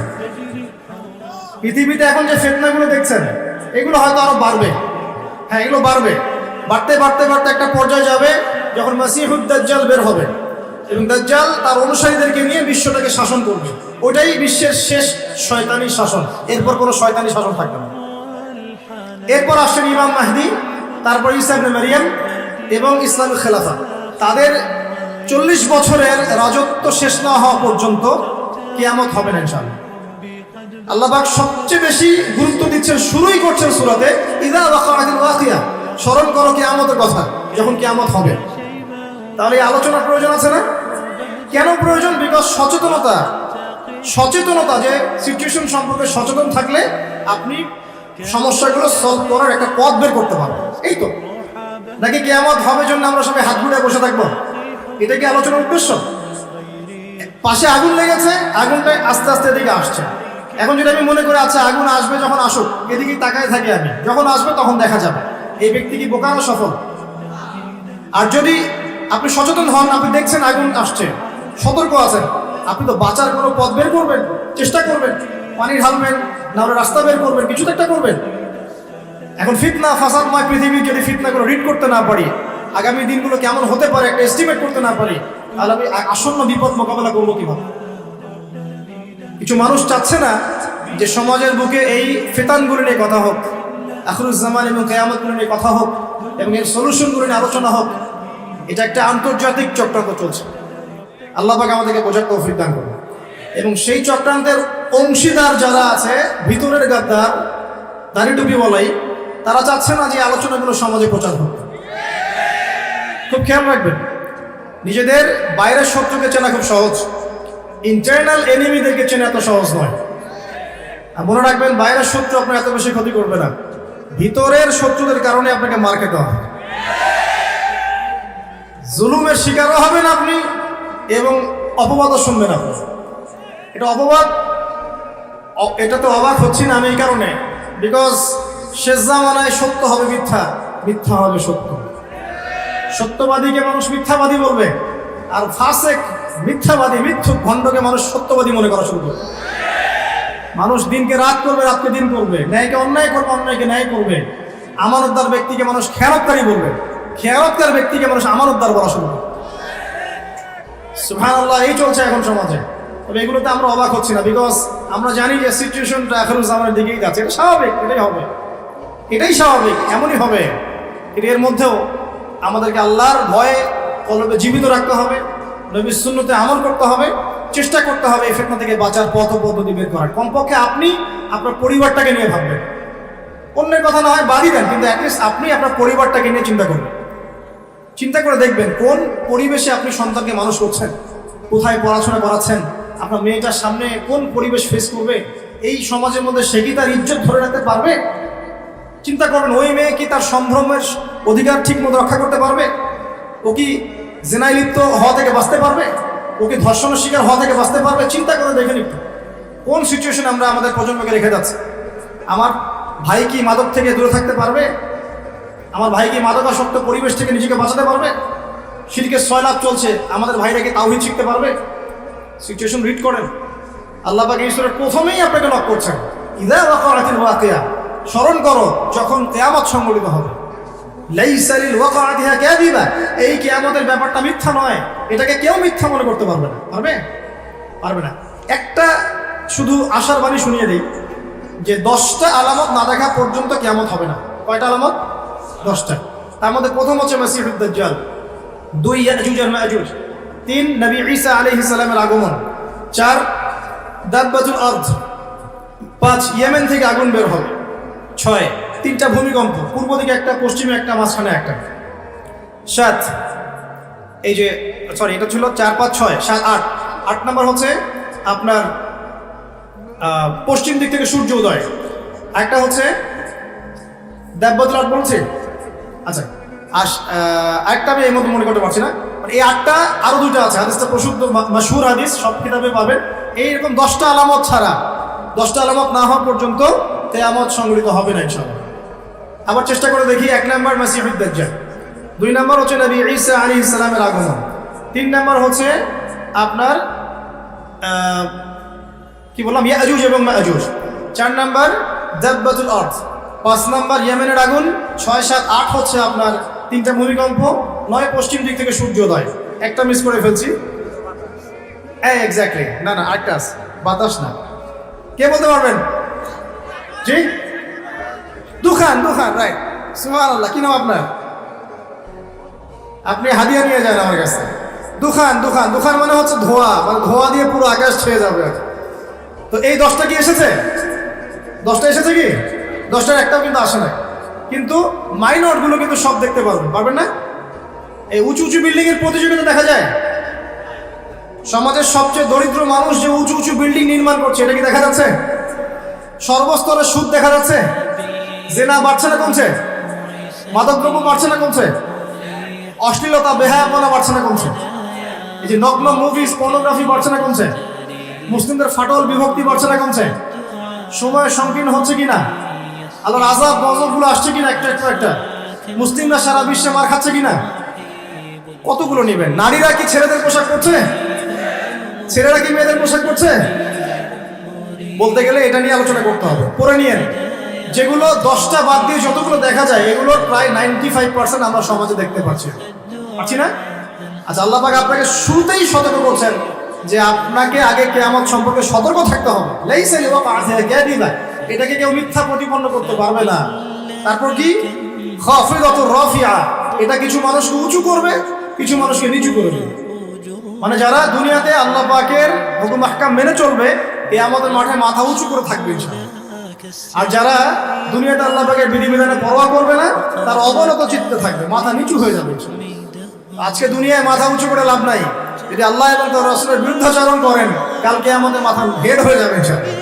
পৃথিবীতে এখন যে ফিতনাগুলো দেখছেন এগুলো হয়তো আরো বাড়বে। হ্যাঁ, এগুলো বাড়বে, বাড়তে বাড়তে বাড়তে একটা পর্যায়ে যাবে যখন মাসিহুদ দাজ্জাল বের হবে এবং দাজ্জাল তার অনুসারীদেরকে নিয়ে বিশ্বটাকে শাসন করবে। ওটাই বিশ্বের শেষ শয়তানি শাসন। এরপর কোনো শয়তানি শাসন থাকবে না। এরপর আসছেন ইমাম মাহদি, তারপর ঈসা ইবনে মারিয়াম এবং ইসলামিক খেলাফা। তাদের 40 বছরের রাজত্ব শেষ না হওয়া পর্যন্ত কিয়ামত হবে না ইনশাআল্লাহ। আল্লাহ পাক সবচেয়ে বেশি গুরুত্ব দিচ্ছেন, শুরুই করছেন সূরাতে ইযা ওয়াকাআতিল ওয়াকিয়া। স্মরণ করো কিয়ামতের কথা, যখন কিয়ামত হবে। তাহলে এই আলোচনার প্রয়োজন আছে না? কেন প্রয়োজন? বিকজ সচেতনতা, যে সিচুয়েশন সম্পর্কে সচেতন থাকলে আপনি সমস্যাগুলো সলভ করার একটা পথ বের করতে পারবেন। এই তো, নাকি কিয়ামত হবে জন্য আমরা সবাই হাত গুটিয়ে বসে থাকবো? এটা কি আলোচনার উদ্দেশ্য? পাশে আগুন লেগেছে, আগুনটা আস্তে আস্তে এদিকে আসছে। এখন যদি আমি মনে করি আচ্ছা আগুন আসবে, যখন আসুক এদিকে তাকায় থাকি আমি, যখন আসবে তখন দেখা যাবে, এই ব্যক্তি কি বোকা না সফল? আর যদি আপনি সচেতন হন, আপনি দেখছেন আগুন আসছে, সতর্ক আছেন, আপনি তো বাঁচার কোনো পথ বের করবেন, চেষ্টা করবেন, পানি ঢালবেন, না হলে রাস্তা বের করবেন, কিছু তো একটা করবেন। এখন ফিতনা ফাসাদময় পৃথিবী যদি ফিতনাগুলো রিড করতে না পারি, আগামী দিনগুলো কেমন হতে পারে একটা এস্টিমেট করতে না পারি, তাহলে আমি আসন্ন বিপদ মোকাবেলা করবো কিভাবে? কিছু মানুষ চাচ্ছে না যে সমাজের বুকে এই ফিতানগুলো নিয়ে কথা হোক, আখিরুজ্জামান এবং কিয়ামতগুলো নিয়ে কথা হোক এবং এর সলিউশনগুলো নিয়ে আলোচনা হোক। এটা একটা আন্তর্জাতিক চক্রান্ত চলছে। আল্লাহ পাক আমাদেরকে বোঝার তৌফিক দান করুন। এবং সেই চক্রান্তের অংশীদার যারা আছে, ভিতরের গাদ্দার, দাড়ি টুপি বলাই, তারা চাচ্ছে না যে আলোচনাগুলো সমাজে প্রচার হোক। খুব খেয়াল রাখবেন, নিজেদের বাইরের শত্রুকে চেনা খুব সহজ, ইন্টারনাল এনিমিদেরকে চেনা এত সহজ নয়। আর মনে রাখবেন, বাইরের শত্রু আপনার এত বেশি ক্ষতি করবে না, ভিতরের শত্রুদের কারণে আপনাকে মার খেতে হবে। জুলুমের শিকারও হবেন আপনি এবং অপবাদও শুনবেন আপনি। এটা অপবাদ, এটা তো অবাক হচ্ছি না আমি এই কারণে, বিকজ শেষ জামানায় সত্য হবে মিথ্যা, মিথ্যা হবে সত্য। সত্যবাদীকে মানুষ মিথ্যাবাদী বলবে, আর ফাসেক মিথ্যাবাদী মিথ্যুক ভণ্ডকে মানুষ সত্যবাদী মনে করা শুরু করবে। মানুষ দিনকে রাত করবে, রাতকে দিন করবে, ন্যায়কে অন্যায় করবে, অন্যায়কে ন্যায় করবে। আমানতদার ব্যক্তিকে মানুষ খেয়ানতকারী বলবে, খেয়ানতকার ব্যক্তিকে মানুষ আমানতদার বলা শুরু করবে। সুবহানাল্লাহ, এই চলছে এখন সমাজে। তবে এগুলোতে আমরা অবাক হচ্ছি না, বিকজ আমরা জানি যে সিচুয়েশনটা আখিরুজ্জামানের দিকেই যাচ্ছে। এটা স্বাভাবিক, এটাই হবে, এটাই স্বাভাবিক, এমনই হবে। কিন্তু এর মধ্যেও আমাদেরকে আল্লাহর ভয়ে কলবে জীবিত রাখতে হবে, নবীর সুন্নতে আমল করতে হবে, চেষ্টা করতে হবে এই ফিতনা থেকে বাঁচার পথ পদ্ধতি বের করার। কমপক্ষে আপনি আপনার পরিবারটাকে নিয়ে ভাববেন, অন্যের কথা না হয় বাদই দেন, কিন্তু অ্যাটলিস্ট আপনি আপনার পরিবারটাকে নিয়ে চিন্তা করবেন। চিন্তা করে দেখবেন কোন পরিবেশে আপনি সন্তানকে মানুষ করছেন, কোথায় পড়াশোনা করাচ্ছেন, আপনার মেয়েটার সামনে কোন পরিবেশ ফেস করবে, এই সমাজের মধ্যে সে কি তার ইজ্জত ধরে রাখতে পারবে? চিন্তা করবেন, ওই মেয়ে কি তার সম্ভ্রমের অধিকার ঠিক মতো রক্ষা করতে পারবে? ও কি জেনায় লিপ্ত হওয়া থেকে বাঁচতে পারবে? ও কি ধর্ষণের শিকার হওয়া থেকে বাঁচতে পারবে? চিন্তা করে দেখেন একটু কোন সিচুয়েশনে আমরা আমাদের প্রজন্মকে রেখে যাচ্ছি। আমার ভাই কি মাদক থেকে দূরে থাকতে পারবে? আমার ভাই কি মাদকাসক্ত পরিবেশ থেকে নিজেকে বাঁচাতে পারবে? শিরকের সয়লাভ চলছে, আমাদের ভাইরা কি তাওহীদ শিখতে পারবে? সিচুয়েশন রিড করেন। আল্লাহ পাক এই সূরার প্রথমেই আপনাকে নক করছেন, ইযা ওয়াকাআতিল ওয়াকিয়া। স্মরণ করো যখন কিয়ামত সংঘটিত হবে। লাইসা লিল ওয়াকাআতিহা কাযিবা, এই কিয়ামতের ব্যাপারটা মিথ্যা নয়, এটাকে কেউ মিথ্যা মনে করতে পারবে না। পারবে না। একটা শুধু আশার বাণী শুনিয়ে দেই যে 10টা আলামত না দেখা পর্যন্ত কিয়ামত হবে না। কয়টা আলামত? 10টা। তার মধ্যে প্রথম হচ্ছে মাসিহুদ দাজ্জাল, 2 ইয়াজুজ আর মাজুজ, 3 নবী ঈসা আলাইহিস সালামের আগমন, 4 দাব্বাতুল আরদ, 5 ইয়েমেন থেকে আগুন বের হবে, 6 3টা ভূমিকম্প, পূর্ব দিকে একটা, পশ্চিমে একটা, মাঝখানে একটা, 7 এই যে সরি এটা ছিল 4 5 6 7 8, 8 নম্বর হচ্ছে আপনার পশ্চিম দিক থেকে সূর্য উদয়, একটা হচ্ছে দাব্বাতুল আরদ বলছে। আচ্ছা, আরেকটা আমি এই মধ্যে মনে করতে পারছি না, মানে এই 8টা আরো 2টা আছে, হাদিসটা প্রসিদ্ধ মাশহুর হাদিস, সব কিতাবে পাবেন। এইরকম 10টা আলামত ছাড়া, 10টা আলামত না হওয়া পর্যন্ত কিয়ামত সংঘটিত হবে না ইনশাআল্লাহ। আবার চেষ্টা করে দেখি। 1 নাম্বার মাসিহুদ দাজ্জাল, 2 নাম্বার হচ্ছে নবী ঈসা আলাইহিস সালামের আগমন, 3 নাম্বার হচ্ছে আপনার কি বললাম ইয়াজুজ এবং মাজুজ, 4 নাম্বার দাব্বাতুল আরদ, 5 নাম্বার ইয়েমেনের আগুন, 6, 7, 8 হচ্ছে আপনার 3টা ভূমিকম্প, 9 পশ্চিম দিক থেকে সূর্যোদয়। একটা মিস করে ফেলছি, এক্স্যাক্টলি, না আরেকটা আছে, বাতাস না, কে বলতে পারবেন? জি, দুখান, রাইট, সুবহানাল্লাহ। কি নাম আপনার? আপনি হাদিয়া নিয়ে যান আমার কাছে। দুখান মানে হচ্ছে ধোঁয়া, মানে ধোঁয়া দিয়ে পুরো আকাশ ছেয়ে যাবে। তো এই 10টা কি এসেছে? 10টা এসেছে কি? 10টার একটাও কিন্তু আসে না। কিন্তু মাইনরগুলো কিন্তু সব দেখতে পারবেন না? এই উঁচু বিল্ডিং এর প্রতিযোগিতা দেখা যায়। সমাজের সবচেয়ে দরিদ্র মানুষ যে উঁচু বিল্ডিং নির্মাণ করছে, এটা কি দেখা যাচ্ছে? সর্বস্তরের সুদ দেখা যাচ্ছে? জেনা বাড়ছে না কমছে? মাদকদ্রব্য বাড়ছে না কমছে? অশ্লীলতা বেহায়াপনা বাড়ছে না কমছে? এই যে নগ্ন মুভিজ, পর্নোগ্রাফি বাড়ছে না কমছে? মুসলিমদের ফাটল বিভক্তি বাড়ছে না কমছে? সময় সংকীর্ণ হচ্ছে কিনা? আল্লাহর আযাব গজবগুলো আসছে কিনা একটা? মুসলিমরা সারা বিশ্বে মার খাচ্ছে কিনা? কতগুলো নেবেন? নারীরা কি ছেলেদের পোশাক পরছে? ছেলেরা কি মেয়েদের পোশাক পরছে? বলতে গেলে এটা নিয়ে আলোচনা করতে হবে। পরে নিয়ে যেগুলো 10টা বাদ দিয়ে যতগুলো দেখা যায়, এগুলো প্রায় 95% আমরা সমাজে দেখতে পাচ্ছি না? আচ্ছা, আল্লাহ পাক আপনাকে শুরুতেই সতর্ক করছেন যে আপনাকে আগে কিয়ামত সম্পর্কে সতর্ক থাকতে হবে। লাইসা লিওয়াকাতিহা কাযিবা, এটাকে কেউ মিথ্যা প্রতিপন্ন করতে পারবে না। তারপর কি? খাফিদাতুর রাফিআ, এটা কিছু মানুষকে উঁচু করবে, কিছু মানুষকে নিচু করবে। মানে যারা দুনিয়াতে আল্লাহ পাকের হুকুম আহকাম মেনে চলবে, কিয়ামতের মাঠে মাথা উঁচু করে থাকবে ইনশাআল্লাহ। আর যারা দুনিয়াতে আল্লাহ পাকের বিধিবিধানে পরোয়া করবে না, তার অবনত চিত্তে থাকবে, মাথা নিচু হয়ে যাবে। আজকে দুনিয়ায় মাথা উঁচু করে লাভ নাই। যদি আল্লাহ এবং তার রাসূলের বিরুদ্ধাচরণ করেন, কাল কিয়ামতে মাথা হেড হয়ে যাবে ইনশাআল্লাহ।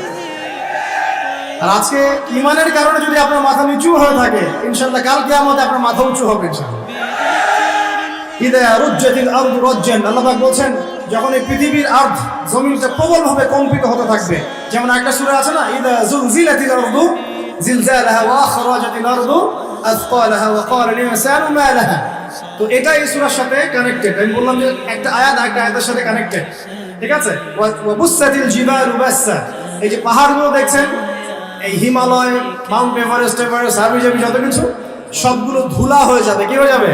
আর আজকে ঈমানের কারণে যদি আপনার মাথা নিচু হয়ে থাকে, ইনশাআল্লাহ কাল কিয়ামতে আপনার মাথা উঁচু হবে ইনশাআল্লাহ। ইদা রুজ্জাতিল আরদু রাজ্জান, আল্লাহ পাক বলেন যখন এই পৃথিবীর আরদ, জমিনটা প্রবলভাবে কম্পিত হতে থাকবে। যেমন একটা সূরা আছে না, ইদা জুলজিলাতিল আরদু জিলজালাহা ওয়া আখরাজাতিল আরদু আথকালাহা ওয়া ক্বালা লিল ইনসানু মা লাহা। তো এটা এই সূরার সাথে কানেক্টেড। আমি বললাম যে একটা আয়াতের সাথে কানেক্টেড, ঠিক আছে? ওয়া বুসাতিল জিবালু বাসসা, এই যে পাহাড়গুলো দেখছেন, এই হিমালয়, মাউন্ট এভারেস্ট, হাবিজাবি যত কিছু, সবগুলো ধুলা হয়ে যাবে। কি হয়ে যাবে?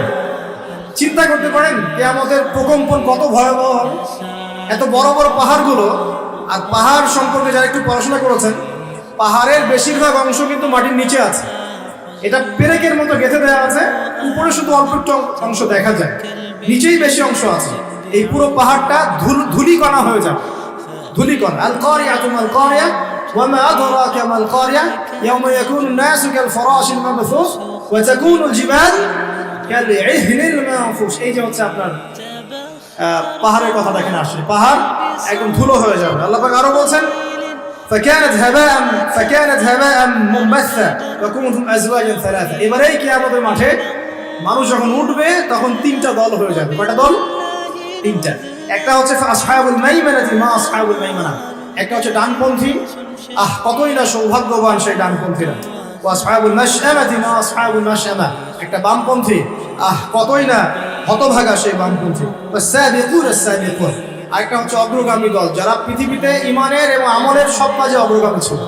চিন্তা করতে পারেন কিয়ামতের প্রকম্পন কত ভয়াবহ হবে। এত বড় বড় পাহাড়গুলো, আর পাহাড় সম্পর্কে যারা একটু পড়াশোনা করেছেন, পাহাড়ের বেশিরভাগ অংশ কিন্তু মাটির নিচে আছে। এটা পেরেকের মতো গেঁথে দেওয়া আছে, উপরে শুধু অল্প একটু অংশ দেখা যায়, নিচেই বেশি অংশ আছে। এই পুরো পাহাড়টা ধুলিকণা হয়ে যাবে, ধুলিকণা। আল কারিয়া তুমাল কারিয়া ওয়া মা আদরাকা মাল কারিয়া ইয়াওমা ইয়াকুনু নাসু কাল ফারাশিল মাবথুস ওয়া তাকুনুল জিবাল কাল ইহনিল মানফুস। এই যে হচ্ছে আপনার পাহাড়ের কথা দেখেন, আসলে পাহাড় একদম ধুলো হয়ে যাবে। আল্লাহ পাক আরো বলছেন فكانت هباء منبثا وكنتم ازواجا ثلاثه। এবারে কিয়ামতের মাঠে মানুষ যখন উঠবে, তখন 3টা দল হয়ে যাবে। কয়টা দল? 3টা। একটা হচ্ছে আসহাবুল মাইমানাতি মা আসহাবুল মাইমানা, একটা হচ্ছে ডানপন্থী, কতই না সৌভাগ্যবান সেই ডানপন্থীরা। ওয়া আসহাবুল মাশআমাতি মা আসহাবুল মাশআমা, একটা বামপন্থী, কতই না হতভাগা সেই বামপন্থী। ওয়াসাবিকুন আস-সাবিকুন, আরেকটা হচ্ছে অগ্রগামী দল, যারা পৃথিবীতে ঈমানের এবং আমলের সব কাজে অগ্রগামী ছিল।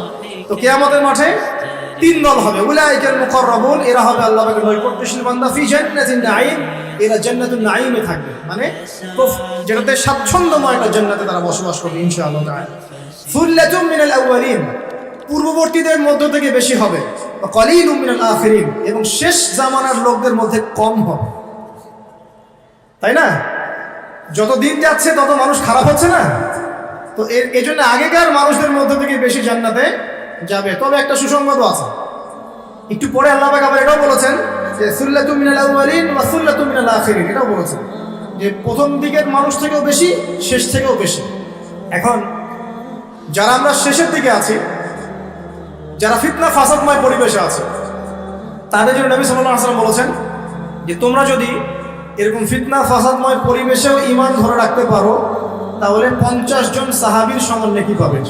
তো কিয়ামতের মাঠে 3 দল হবে। উলাইকাল মুকাররাবুন, এরা হবে আল্লাহ পাকের নৈকট্যশীল বান্দা। ফি জান্নাতিন নাঈম, এরা জান্নাতুন নাঈমে থাকবে, মানে যেটাতে স্বাচ্ছন্দ্যময় একটা জান্নাতে তারা বসবাস করবে ইনশাআল্লাহ তাআলা। সুল্লাতুম মিনাল আউয়ালিন, পূর্ববর্তীদের মধ্য থেকে বেশি হবে। ওয়া কালিলুম মিনাল আখিরিন, এবং শেষ জামানার লোকদের মধ্যে কম হবে। তাই না? যত দিন যাচ্ছে তত মানুষ খারাপ হচ্ছে না? তো এই জন্য আগেকার মানুষদের মধ্যে থেকে বেশি জান্নাতে যাবে। তবে একটা সুসংবাদও আছে, একটু পরে আল্লাহ পাক আবার এটাও বলেছেন যে সুল্লাতুম মিনাল আউয়ালিন ওয়া সুল্লাতুম মিনাল আখিরিন, এটাও বলেছেন যে প্রথম দিকের মানুষ থেকেও বেশি, শেষ থেকেও বেশি। এখন যারা আমরা শেষের দিকে আছি, যারা ফিতনা ফাসাদময় পরিবেশে আছে, তাদের জন্য নবী সাল্লাল্লাহু আলাইহি ওয়াসাল্লাম বলেছেন যে তোমরা যদি এরকম ফিতনা ফাসাদময় পরিবেশেও ঈমান ধরে রাখতে পারো তাহলে 50 জন সাহাবীর সমান নেকি পাবে।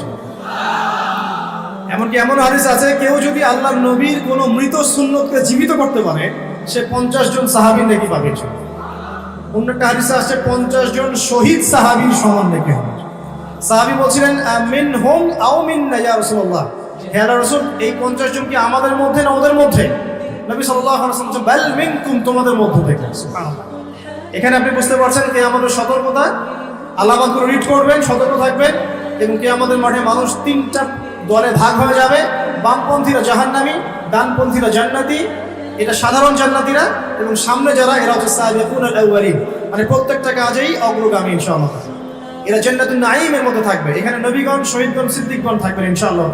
এমনকি এমন হাদিস আছে, কেউ যদি আল্লাহর নবীর কোনো মৃত সুন্নতকে জীবিত করতে পারে সে 50 জন সাহাবীর নেকি পাবে। অন্য একটা হাদিসে আছে 50 জন শহীদ সাহাবীর সমান নেকি হবে। সাহাবী বলছিলেন মিন হুম আও মিন্না ইয়া রাসূলুল্লাহ, হে আল্লাহর রাসূল এই 50 জন কি আমাদের মধ্যে না ওদের মধ্যে? নবী সাল্লাল্লাহু আলাইহি ওয়াসাল্লাম বলেন বাল মিনকুম, তোমাদের মধ্য থেকে। সুবহানাল্লাহ। এখানে আপনি বুঝতে পারছেন কে আমাদের সতর্কতা, আলামতগুলো রিড করবেন, সতর্ক থাকবেন। এবং কে আমাদের মাঠে মানুষ 3টা দলে ভাগ হয়ে যাবে, বামপন্থীরা জাহান্নামী, ডানপন্থীরা জান্নাতি। এটা সাধারণ জান্নাতীরা, এবং সামনে যারা এরা হচ্ছে সাবিকুনাল আউয়ালিন, মানে প্রত্যেকটা কাজেই অগ্রগামী ইনশাআল্লাহ। এরা জান্নাতুন নাঈমের মধ্যে থাকবে। এখানে নবীগণ, শহীদগণ, সিদ্দিকগণ থাকবেন ইনশাআল্লাহ।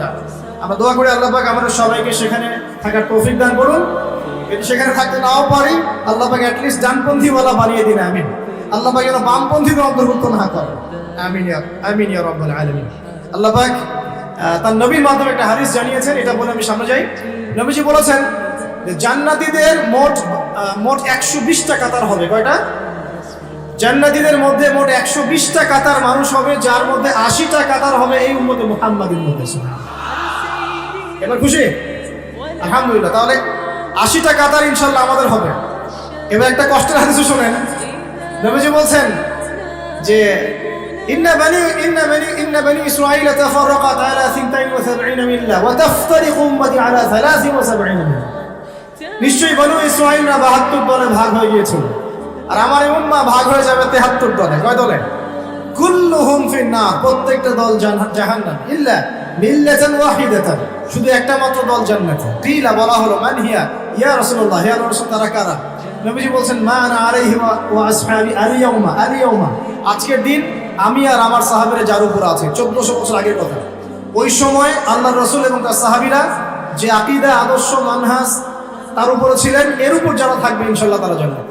আমরা দোয়া করি আল্লাহ পাক আমাদের সবাইকে সেখানে থাকার তৌফিক দান করুন। যদি সেখানে থাকতে নাও পারি আল্লাহ পাক অ্যাটলিস্ট ডানপন্থীওয়ালা বানিয়ে দিন, আমিন। আল্লাহ পাক যেন বামপন্থীদের অন্তর্ভুক্ত না করে, আমিন আমিন ইয়া রাব্বাল আলামিন। আল্লাহ পাক তার নবীর মাধ্যমে একটা হাদিস জানিয়েছেন, এটা বলে আমি সামনে যাই। নবীজি বলেছেন যে জান্নাতীদের মোট 120টা কাতার হবে। কয়টা? জান্নাতীদের মধ্যে মোট 120টা কাতার মানুষ হবে, যার মধ্যে 80টা কাতার হবে এই উম্মতে মুহাম্মাদের মধ্যে। এবার খুশি? আলহামদুলিল্লাহ। তাহলে 80টা কাতার ইনশাআল্লাহ আমাদের হবে। এবার একটা কষ্টের হাদিস শুনেন। নবীজি বলছেন যে ইন্না বানি ইসরাঈল তাফাররাকাত আলা 72 মিল্লাহ ওয়া তাফতারিকু উম্মতি আলা 73 মিল্লাহ। নিশ্চয়ই বনু ইসরাঈলরা 72 দলে ভাগ হয়ে গিয়েছিল, আর আমার এই উম্মাহ ভাগ হয়ে যাবে 73 দলে। কয় দলে? কুল্লুহুম ফিন্নার, প্রত্যেকটা দল জাহান্নাম, ইল্লা মিল্লাতান ওয়াহিদাতান, শুধু একটা মাত্র দল জান্নাতে। কিলা, বলা হলো মান হিয়া ইয়া রাসূলুল্লাহ, ইয়া রাসূল তারা কারা? নবীজি বলছেন মা আনা আলাইহি ওয়া আসহাবি আল-ইয়াউমা, আজকের দিন আমি আর আমার সাহাবীরা যার উপর আছে। 1400 বছর আগের কথা। ওই সময় আল্লাহর রাসূল এবং তার সাহাবীরা যে আকীদা, আদর্শ, মানহাজ তার উপরে ছিলেন, এর উপর যারা থাকবে ইনশাআল্লাহ তারা জান্নাত।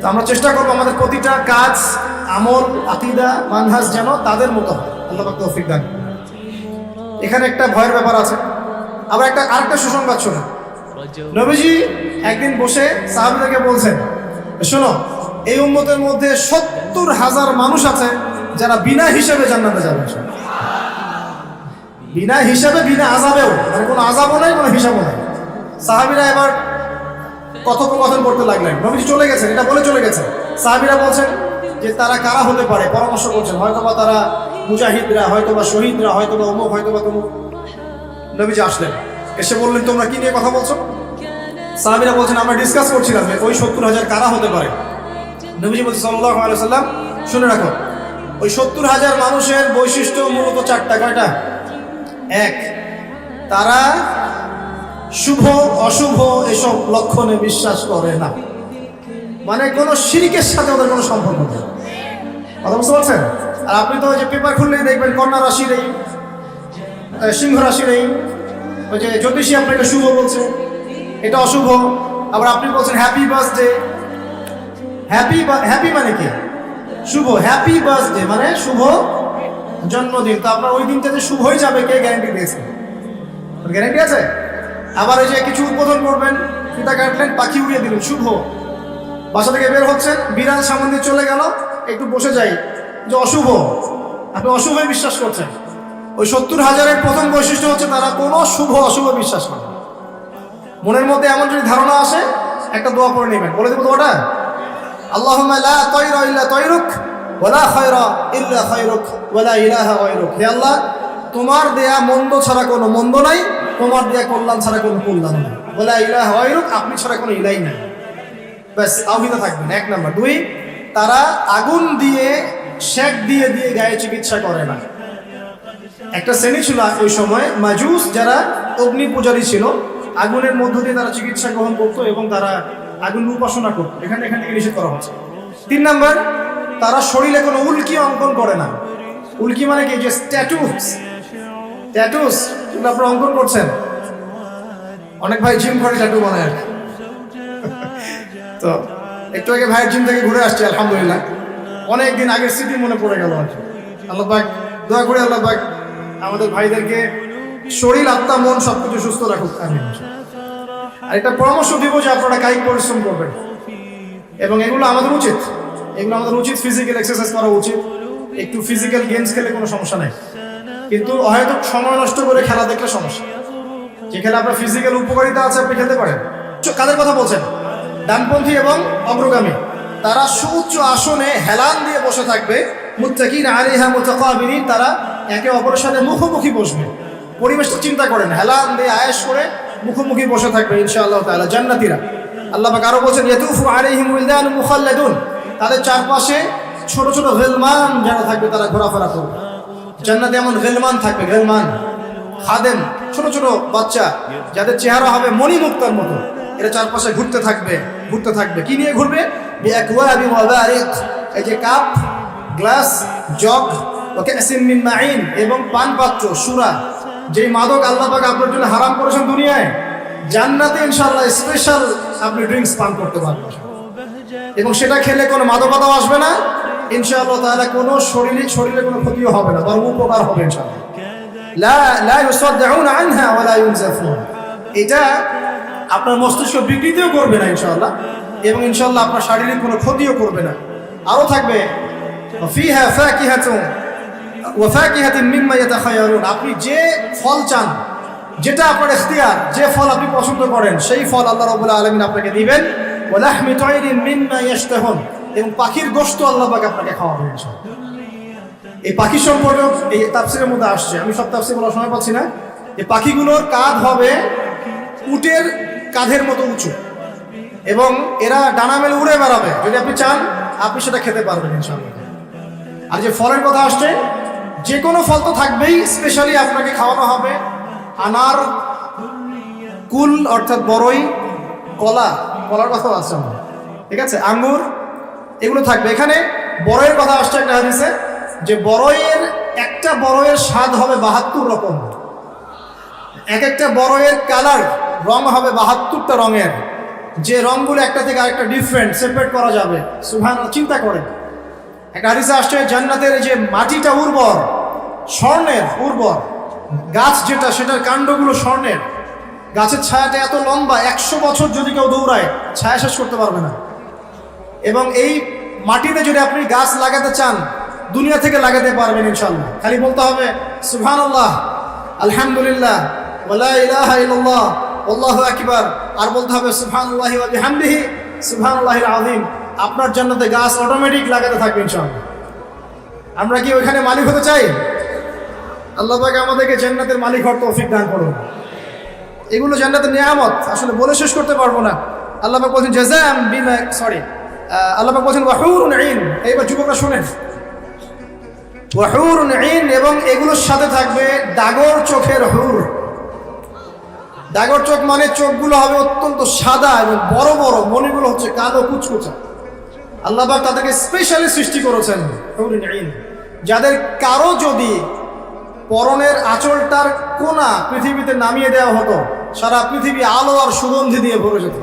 তো আমরা চেষ্টা করবো আমাদের প্রতিটা কাজ, আমল, আকীদা, মানহাজ যেন তাদের মতো হয়। আল্লাহ পাক তৌফিক দান। এখানে একটা ভয়ের ব্যাপার আছে। আবার আরেকটা সুসংবাদ শোনো। নবীজি একদিন বসে সাহাবীদেরকে বলছেন, শোনো এই উম্মতের মধ্যে 70,000 মানুষ আছে যারা বিনা হিসাবে জান্নাতে যাবে। বিনা হিসাবে, বিনা আযাবেও, মানে কোনো আযাবও নাই, কোনো হিসাবও নাই। সাহাবীরা এবার কথোপকথন করতে লাগলেন। নবীজি চলে গেছেন, এটা বলে চলে গেছেন। সাহাবীরা বলছেন যে তারা কারা হতে পারে, পরামর্শ করছেন। হয়তোবা তারা মুজাহিদরা, হয়তোবা শহীদরা, হয়তোবা অমুক, হয়তোবা তমুক। নবীজি আসলেন, এসে বললেন তোমরা কি নিয়ে কথা বলছো? সাহাবীরা বলছেন আমরা ডিসকাস করছিলাম যে ওই 70,000 কারা হতে পারে। নবীজি বলছেন সাল্লাল্লাহু আলাইহি ওয়াসাল্লাম, শুনে রাখো ওই 70,000 মানুষের বৈশিষ্ট্য মূলত 4টা। কয়টা? 1, তারা শুভ অশুভ এসব লক্ষণে বিশ্বাস করে না, মানে কোনো শিরকের সাথে ওদের কোনো সম্পর্ক নেই। কথা বুঝতে পারছেন? আর আপনি তো ওই যে পেপার খুললেই দেখবেন কন্যা রাশি নেই, সিংহ রাশি নেই, ওই যে জ্যোতিষী আপনাকে শুভ বলছে, এটা অশুভ। আবার আপনি বলছেন হ্যাপি বার্থডে। হ্যাপি মানে কি? শুভ। হ্যাপি বার্থডে মানে শুভ জন্মদিন। তো আপনার ওই দিনটাতে শুভ হয়ে যাবে, কে গ্যারান্টি দিয়েছে? গ্যারান্টি আছে? আবার ওই যে কিছু উদ্বোধন করবেন, ফিতা কাটলেন, পাখি উড়িয়ে দিলেন, শুভ। বাসা থেকে বের হচ্ছেন, বিড়াল সামনে দিয়ে চলে গেল, একটু বসে যাই, যে অশুভ। আপনি অশুভে বিশ্বাস করছেন। ওই 70,000-এর প্রথম বৈশিষ্ট্য হচ্ছে তারা কোনো শুভ অশুভ বিশ্বাস করে। মনের মধ্যে এমন যদি ধারণা আসে, একটা দোয়া করে নেবেন। বলে দেবো দোয়াটা, আল্লাহুম্মা লা তায়রা ইল্লা তায়রুক ওয়া লা খায়রা ইল্লা খায়রুক ওয়া লা ইলাহা গায়রুক। হে আল্লাহ, তোমার দেয়া মন্দ ছাড়া কোনো মন্দ নাই, তোমার দেয়া কল্যাণ ছাড়া কোনো কল্যাণ নাই, ওয়া লা ইলাহা গায়রুক, আপনি ছাড়া কোনো ইলাই নাই। ব্যাস, আওহিতা থাকবেন। 1 নাম্বার। 2, তারা আগুন দিয়ে, শেক দিয়ে দিয়ে গায়ে চিকিৎসা করে না। একটা শ্রেণী ছিল ওই সময় মাজুস, যারা অগ্নি পূজারী ছিল, আগুনের মধ্য দিয়ে তারা চিকিৎসা গ্রহণ করতো এবং তারা আগুন উপাসনা করতো। এখান থেকে নিষেধ করা হচ্ছে। 3 নাম্বার, তারা শরীরে কোনো উল্কি অঙ্কন করে না। উল্কি মানে কি? যে ট্যাটুস আপনারা অঙ্কন করছেন। অনেক ভাই জিম করে ট্যাটু বানায় আর কি। তো একটু আগে ভাইয়ের জিম থেকে ঘুরে আসছি, আলহামদুলিল্লাহ। অনেকদিন আগের স্মৃতি মনে পড়ে গেল আর কি। আল্লাহ পাক দোয়া করে আল্লাহ পাক আমাদের ভাইদেরকে শরীর, আত্মা, মন সবকিছু সুস্থ রাখুক, আমিন। আর এটা পরামর্শ দিব যে আপনারা কায়িক পরিশ্রম করবেন, এবং এগুলো আমাদের উচিত, ফিজিক্যাল এক্সারসাইজ করা উচিত। একটু ফিজিক্যাল গেমস খেলে কোনো সমস্যা নেই, কিন্তু হয়তো সময় নষ্ট করে খেলা দেখলে সমস্যা। যেখানে আপনার ফিজিক্যাল উপকারিতা আছে আপনি খেলতে পারেন। কাদের কথা বলছেন? ডানপন্থী এবং অগ্রগামী, তারা সুউচ্চ আসনে হেলান দিয়ে বসে থাকবে, মুত্তাকিন আলাইহা মুতাকাবিলিন, তারা একে অপরের সাথে মুখোমুখি বসবে। পরিবেশটা চিন্তা করেন, হেলান দিয়ে আয়েশ করে মুখোমুখি বসে থাকবে ইনশাআল্লাহ তাআলা জান্নাতীরা। আল্লাহ পাক আরো বলেন, ইয়াতুফু আলাইহিম উইলদান মুখাল্লাদুন, তাদের চারপাশে ছোট ছোট গিলমান যারা থাকবে তারা ঘোরাফেরা করবে। জান্নাতে এমন গিলমান থাকবে, গিলমান খাদেম, ছোট ছোট বাচ্চা যাদের চেহারা হবে মণিমুক্তার মতো, এরা চারপাশে ঘুরতে থাকবে। কি নিয়ে ঘুরবে? বিআকওয়াবি ওয়া বারিক, এই যে কাপ, গ্লাস, জগ, ওয়া কাসিম মিন মাইন, এবং পানপাত্র, সুরা, যেই মাদক আল্লাহ পাক আপনার জন্য হারাম করেছেন দুনিয়ায়, জান্নাতে ইনশাআল্লাহ স্পেশাল আপনি ড্রিঙ্কস পান করতে পারবেন, এবং সেটা খেলে কোনো মাদকতাও আসবে না ইনশাআল্লাহ তাআলা, কোনো শরীরে কোনো ক্ষতিও হবে না, বরং উপকার হবে ইনশাআল্লাহ। লা ইউসাদউনা আনহা ওয়া লা ইউনজাফুন, এটা আপনার মস্তিষ্ক বিকৃতিও করবে না ইনশাআল্লাহ, এবং ইনশাআল্লাহ আপনার শারীরিক কোনো ক্ষতিও করবে না। আরো থাকবে ফিহা ফাকিহাতুন ওয়া ফাকিহাতুন মিম্মা ইয়াতাখায়্যারুন, আপনি যে ফল চান, যেটা আপনার ইখতিয়ার, যে ফল আপনি পছন্দ করেন, সেই ফল আল্লাহ রাব্বুল আলামিন আপনাকে দিবেন। ওয়া লাহমি তায়রিন মিম্মা ইয়াশতাহুন, এবং পাখির গোশত আল্লাহ পাক আপনাকে খাওয়াবেন ইনশাআল্লাহ। এই পাখি সম্পর্কে এই তাফসীরের মধ্যে আসছে, আমি সব তাফসীর বলার সময় পাচ্ছি না। এই পাখিগুলোর কাঁধ হবে উটের কাঁধের মতো উঁচু, এবং এরা ডানা মেলে উড়ে বেড়াবে। যদি আপনি চান আপনি সেটা খেতে পারবেন ইনশাআল্লাহ। আর যে ফলের কথা আসছে, যে কোনো ফল তো থাকবেই, স্পেশালি আপনাকে খাওয়ানো হবে আনার, কুল অর্থাৎ বড়ই, কলার কথা আসছে আমার, ঠিক আছে, আঙ্গুর, এগুলো থাকবে। এখানে বড়ইয়ের কথা আসছে একটা হাদিসে, যে একটা বড়ইয়ের স্বাদ হবে 72 রকম, একটা বড়ইয়ের কালার, রং হবে 72টা রঙের, যে রংগুলো একটা থেকে আরেকটা ডিফারেন্ট, সেপারেট করা যাবে। সুবহানাল্লাহ, চিন্তা করেন। একটা হাদিসে আসছে জান্নাতের যে মাটিটা উর্বর, স্বর্ণের উর্বর, গাছ যেটা সেটার কাণ্ডগুলো স্বর্ণের, গাছের ছায়াটা এত লম্বা, 100 বছর যদি কেউ দৌড়ায় ছায়া শেষ করতে পারবে না। এবং এই মাটিতে যদি আপনি গাছ লাগাতে চান, দুনিয়া থেকে লাগাতে পারবেন ইনশাআল্লাহ। খালি বলতে হবে সুবহানাল্লাহ, আলহামদুলিল্লাহ, ওয়া লা ইলাহা ইল্লাল্লাহ, আল্লাহু আকবার, আর বলতে হবে সুবহানাল্লাহি ওয়া বিহামদিহি সুবহানাল্লাহিল আযীম। আপনার জান্নাতে গাছ অটোমেটিক লাগাতে থাকবে ইনশাআল্লাহ। আমরা কি ওইখানে মালিক হতে চাই? আল্লাহ পাক আমাদেরকে জান্নাতের মালিক হওয়ার তৌফিক দান করুন। এগুলো জান্নাতের নিয়ামত, আসলে বলে শেষ করতে পারবো না। আল্লাহ পাক বলেন জাযাম বিমা, আল্লাহ পাক বলেন ওয়া হুরুন ঈন। এইবার যুবকরা শুনেন, ওয়া হুরুন ঈন, এবং এগুলোর সাথে থাকবে ডাগর চোখের হুর। ডাগর চোখ মানে চোখগুলো হবে অত্যন্ত সাদা এবং বড় বড়, মণিগুলো হচ্ছে কালো কুচকুচা। আল্লাহ পাক তাদেরকে স্পেশালি সৃষ্টি করেছেন হুরুন ঈন, যাদের কারো যদি পরনের আঁচলটার কোনা পৃথিবীতে নামিয়ে দেওয়া হতো, সারা পৃথিবী আলো আর সুগন্ধি দিয়ে ভরে যেত।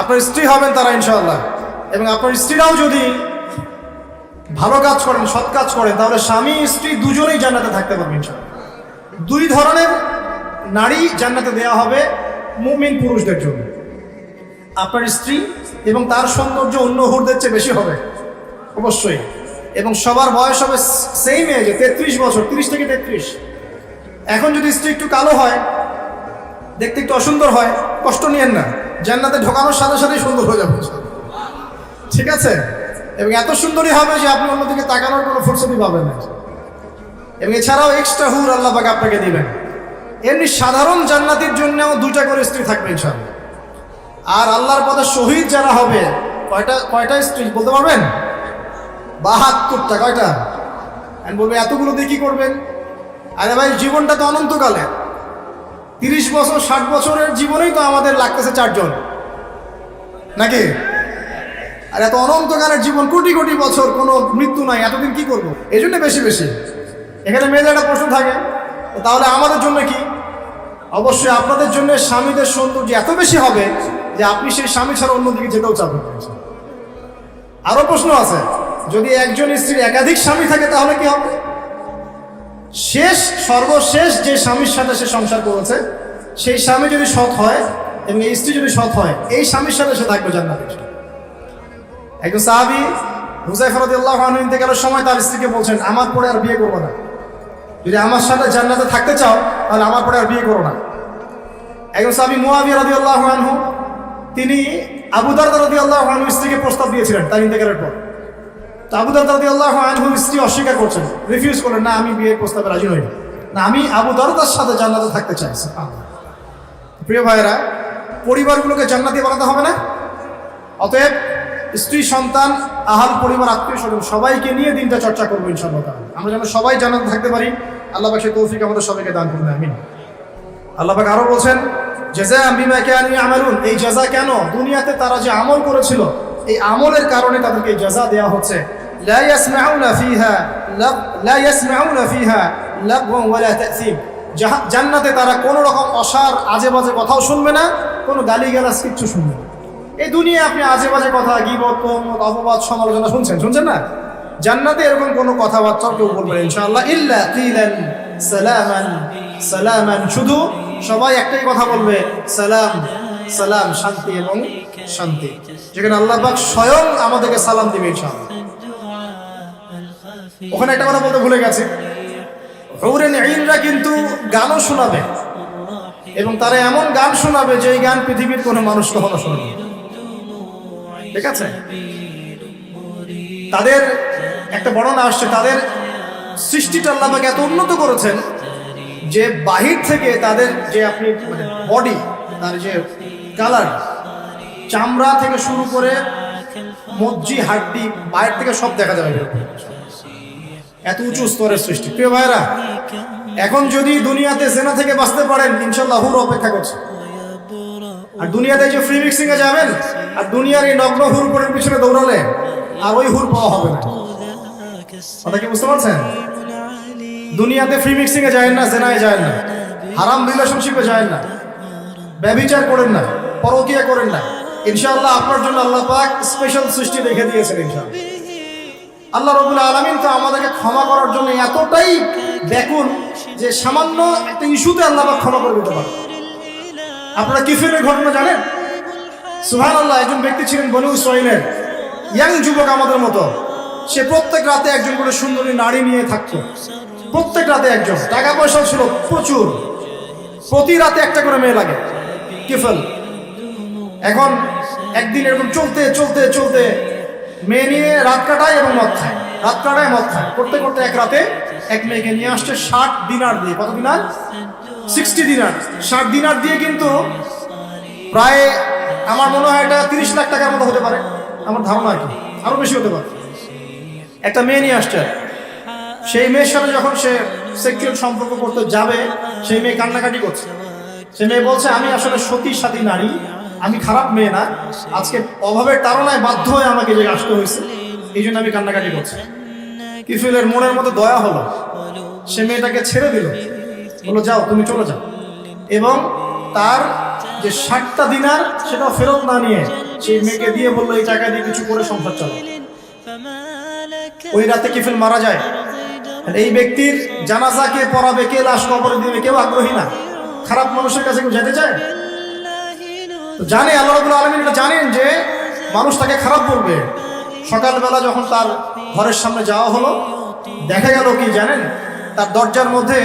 আপনার স্ত্রী হবেন তারা ইনশাআল্লাহ, এবং আপনার স্ত্রীরাও যদি ভালো কাজ করেন, সৎ কাজ করেন, তাহলে স্বামী স্ত্রী দুজনেই জান্নাতে থাকতে পারবেন ইনশাআল্লাহ। 2 ধরনের নারী জান্নাতে দেওয়া হবে মুমিন পুরুষদের জন্য, আপনার স্ত্রী, এবং তার সৌন্দর্য অন্য হুরদের চেয়ে বেশি হবে অবশ্যই, এবং সবার বয়স হবে সেম এজে, 33 বছর, 30 থেকে 33। এখন যদি স্ত্রী একটু কালো হয়, দেখতে একটু অসুন্দর হয়, কষ্ট নিয়েন না, জান্নাতে ঢোকানোর সাথে সাথেই সুন্দর হয়ে যাবে, ঠিক আছে? এবং এত সুন্দরী হবে যে আপনি অন্যদিকে তাকানোর কোনো ফুরসতই পাবেন না। এবং এছাড়াও এক্সট্রা হুর আল্লাহ পাক আপনাকে দিবেন। এমনি সাধারণ জান্নাতির জন্যও 2টা করে স্ত্রী থাকবে ইনশাআল্লাহ। আর আল্লাহর পথে শহীদ যারা হবে, কয়টা স্ত্রী বলতে পারবেন? 72টা। কয়টা? আমি বলবো এতগুলো দিয়ে কি করবেন? আরে ভাই, জীবনটা তো অনন্তকালে, 30 বছর 60 বছরের জীবনেই তো আমাদের লাগতেছে 4 জন, নাকি? আর এত অনন্তকালের জীবন, কোটি কোটি বছর, কোনো মৃত্যু নাই, এতদিন কি করবো? এই জন্য বেশি বেশি। এখানে মেয়েদের একটা প্রশ্ন থাকে, তাহলে আমাদের জন্য কি? অবশ্যই আপনাদের জন্য স্বামীদের সৌন্দর্য এত বেশি হবে যে আপনি সেই স্বামী ছাড়া অন্যদিকে যেতেও চাবেন। আরো প্রশ্ন আছে, যদি একজন স্ত্রীর একাধিক স্বামী থাকে তাহলে কি হবে? সর্বশেষ যে স্বামীর সাথে সে সংসার করেছে সেই স্বামী যদি সৎ হয় এবং এই স্ত্রী যদি সৎ হয়, এই স্বামীর সাথে সে থাকবে জান্নাতে। একজন সাহাবী হুযায়ফা রাদিয়াল্লাহু আনহু ইন্তেকালের সময় তার স্ত্রীকে বলছেন, আমার পরে আর বিয়ে করবো না, যদি আমার সাথে জান্নাতে থাকতে চাও তাহলে আমার পরে আর বিয়ে করো না। একজন সাহাবী মুআবিয়া রাদিয়াল্লাহু আনহু, তিনি আবু দারদা রাদিয়াল্লাহু আনহু স্ত্রীকে প্রস্তাব দিয়েছিলেন তার ইন্তেকালের পর। তো আবু দারদা রাদিয়াল্লাহু আনহু স্ত্রী অস্বীকার করছেন, রিফিউজ করলেন, না আমি বিয়ের প্রস্তাবে রাজি নই, না আমি আবু দারদার সাথে জান্নাতে থাকতে চাই। প্রিয় ভাইয়েরা, পরিবারগুলোকে জান্নাতি বানাতে হবে না? অতএব স্ত্রী, সন্তান, আহাল পরিবার, আত্মীয় স্বজন সবাইকে নিয়ে দিনটা চর্চা করবো ইনশাআল্লাহ। আমরা যেন সবাই জান্নাতে থাকতে পারি, আল্লাহ পাক সেই তৌফিক আমাদের সবাইকে দান করুন, আমিন। আল্লাহ পাক আরো বলছেন, জাযাআ বিমা কানু ইয়ামালুন, এই জাযা কেন? দুনিয়াতে তারা যে আমল করেছিল এই আমলের কারণে তাদেরকে জাযা দেওয়া হচ্ছে। লা ইয়াসমাউনা ফিহা লাগওয়ান ওয়ালা তা'সীম, জান্নাতে তারা কোনো রকম অসার আজে বাজে কথাও শুনবে না, কোনো গালিগালাজ কিচ্ছু শুনবে না। এই দুনিয়ায় আপনি আজে বাজে কথা, গীবত, তহমত, অপবাদ, সমালোচনা শুনছেন না? জান্নাতে এরকম কোনো কথাবার্তা কেউ বলবে না ইনশাআল্লাহ। ইল্লা কিলান সালামান সালামান, শুধু সবাই একটাই কথা বলবে, সালাম সালাম, শান্তি এবং শান্তি, যেখানে আল্লাহ পাক স্বয়ং আমাদেরকে সালাম দিবে ইনশাআল্লাহ। ওখানে একটা কথা বলতে ভুলে গেছে, হুরুন আইনরা কিন্তু গানও শোনাবে, এবং তারা এমন গান শোনাবে যে এই গান পৃথিবীর কোনো মানুষ কখনো শোনেনি। ঠিক আছে? তাদের একটা বর্ণনা আসছে, তাদের সৃষ্টিটা আল্লাহ পাক এত উন্নত করেছেন যে বাহির থেকে তাদের যে আপনি বডি, তার যে কালার, চামড়া থেকে শুরু করে মজ্জি, হাড্ডি, বাইরে থেকে সব দেখা যাবে, এত উঁচু স্তরের সৃষ্টি। প্রিয় ভাইরা, এখন যদি দুনিয়াতে জেনা থেকে বাঁচতে পারেন, ইনশাআল্লাহ হুর অপেক্ষা করছে। আর দুনিয়াতে যে ফ্রি মিক্সিং এ যাবেন আর দুনিয়ার এই নগ্ন হুর পরের পিছনে দৌড়ালে আর ওই হুর পাওয়া হবে না। কথা কি বুঝতে পারছেন? দুনিয়াতে ফ্রি মিক্সিং এ যায় না, জেনায় যায় না, হারাম রিলেশনশিপে যায় না, ব্যভিচার করেন না, পরকীয়া করেন না, ইনশাআল্লাহ আপনার জন্য আল্লাহ পাক স্পেশাল সৃষ্টি রেখে দিয়েছেন ইনশাআল্লাহ। আল্লাহ রাব্বুল আলামিন তো আমাদেরকে ক্ষমা করার জন্য এতটাই ব্যাকুল যে সামান্য একটা ইস্যুতে আল্লাহ পাক ক্ষমা করে দিতে পারে। আপনারা কিফিলের ঘটনা জানেন? সুবহানাল্লাহ, একজন ব্যক্তি ছিলেন বনু ইসরাঈলের, ইয়াং যুবক আমাদের মতো। সে প্রত্যেক রাতে একজন করে সুন্দরী নারী নিয়ে থাকতো, প্রত্যেক রাতে একজন। টাকা পয়সা ছিল প্রচুর, প্রতি রাতে একটা করে মেয়ে লাগে, কিফল। এখন একদিন এরকম চলতে চলতে চলতে মেয়ে নিয়ে রাত কাটায় এবং মদ খায়, রাত কাটায় মদ খায়, করতে করতে এক রাতে এক মেয়েকে নিয়ে আসছে 60 দিনার দিয়ে। কত দিনার? 60 দিনার। 60 দিনার দিয়ে কিন্তু প্রায় আমার মনে হয় এটা 30 লাখ টাকার মতো হতে পারে, আমার ধারণা আর কি, আরো বেশি হতে পারে। একটা মেয়ে নিয়ে আসছে, সেই মেয়ের সাথে যখন সে সেক্সুয়াল সম্পর্ক করতে যাবে, সেই মেয়ে কান্নাকাটি করছে। সে মেয়ে বলছে, আমি আসলে সতী সাথী নারী, আমি খারাপ মেয়ে না, আজকে অভাবের তাড়নায় বাধ্য হয়ে আমাকে যে আসতে হয়েছে, এই জন্য আমি কান্নাকাটি করছি। কিফিলের মনের মতো দয়া হলো, সে মেয়েটাকে ছেড়ে দিল, বললো যাও, তুমি চলে যাও, এবং তার যে 60টা দিনার সেটাও ফেরত না নিয়ে সেই মেয়েকে দিয়ে বললো, এই টাকা দিয়ে কিছু করে সংসার চালাও। ওই রাতে কিফিল মারা যায়। এই ব্যক্তির জানাজা কে পড়াবে, কে লাশ কবরে দিবে, কেউ আগ্রহী না। খারাপ মানুষের কাছে কেউ যেতে চায়? জানে আল্লাহ রাব্বুল আলামিন এটা জানেন যে মানুষ তাকে খারাপ বলবে। সকালবেলা যখন তার ঘরের সামনে যাওয়া হলো, দেখা গেল কি জানেন? তার দরজার মধ্যে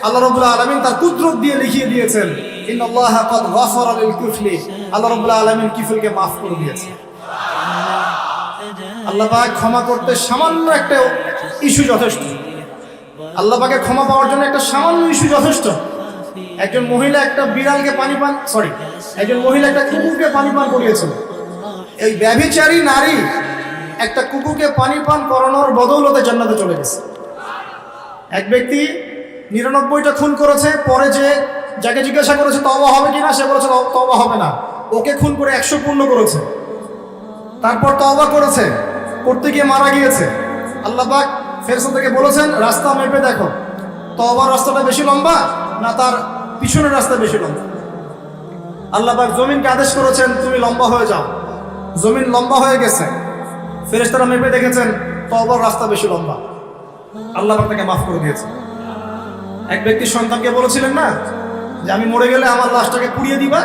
আল্লাহ রাব্বুল আলামিন তার কুদরত দিয়ে লিখিয়ে দিয়েছেন, ইন্নাল্লাহা ক্বাদ গাফারা লিল কিফলি, আল্লাহ রাব্বুল আলামিন কিফলকে মাফ করে দিয়েছেন। আল্লাহ পাক ক্ষমা করতে সামান্য একটা ইস্যু যথেষ্ট। আল্লাহ পাকে ক্ষমা পাওয়ার জন্য একটা সামান্য ইস্যু যথেষ্ট। একজন মহিলা একটা বিড়ালকে একজন মহিলা একটা কুকুরকে পানি পান করিয়েছিল। এই ব্যভিচারী নারী একটা কুকুরকে পানি পান করানোর বদৌলতে জান্নাতে চলে গেছে। এক ব্যক্তি 99টা খুন করেছে, পরে যে যাকে জিজ্ঞাসা করেছে তওবা হবে কিনা, সে বলেছে তওবা হবে না। ওকে খুন করে 100 পূর্ণ করেছে, তারপর তওবা করেছে, করতে গিয়ে মারা গিয়েছে। আল্লাহ পাক ফেরেশতা থেকে বলেছেন, রাস্তা মেপে দেখো, তওবার রাস্তাটা বেশি লম্বা না তার পিছনের রাস্তা বেশি লম্বা। আল্লাহ পাক জমিনকে আদেশ করেছেন, তুমি লম্বা হয়ে যাও। জমিন লম্বা হয়ে গেছে, ফেরেশতারা মেপে দেখেছেন তওবার রাস্তা বেশি লম্বা। আল্লাহ পাক তাকে মাফ করে দিয়েছে। এক ব্যক্তি সন্তানকে বলেছিলেন না যে আমি মরে গেলে আমার লাশটাকে পুড়িয়ে দিবা,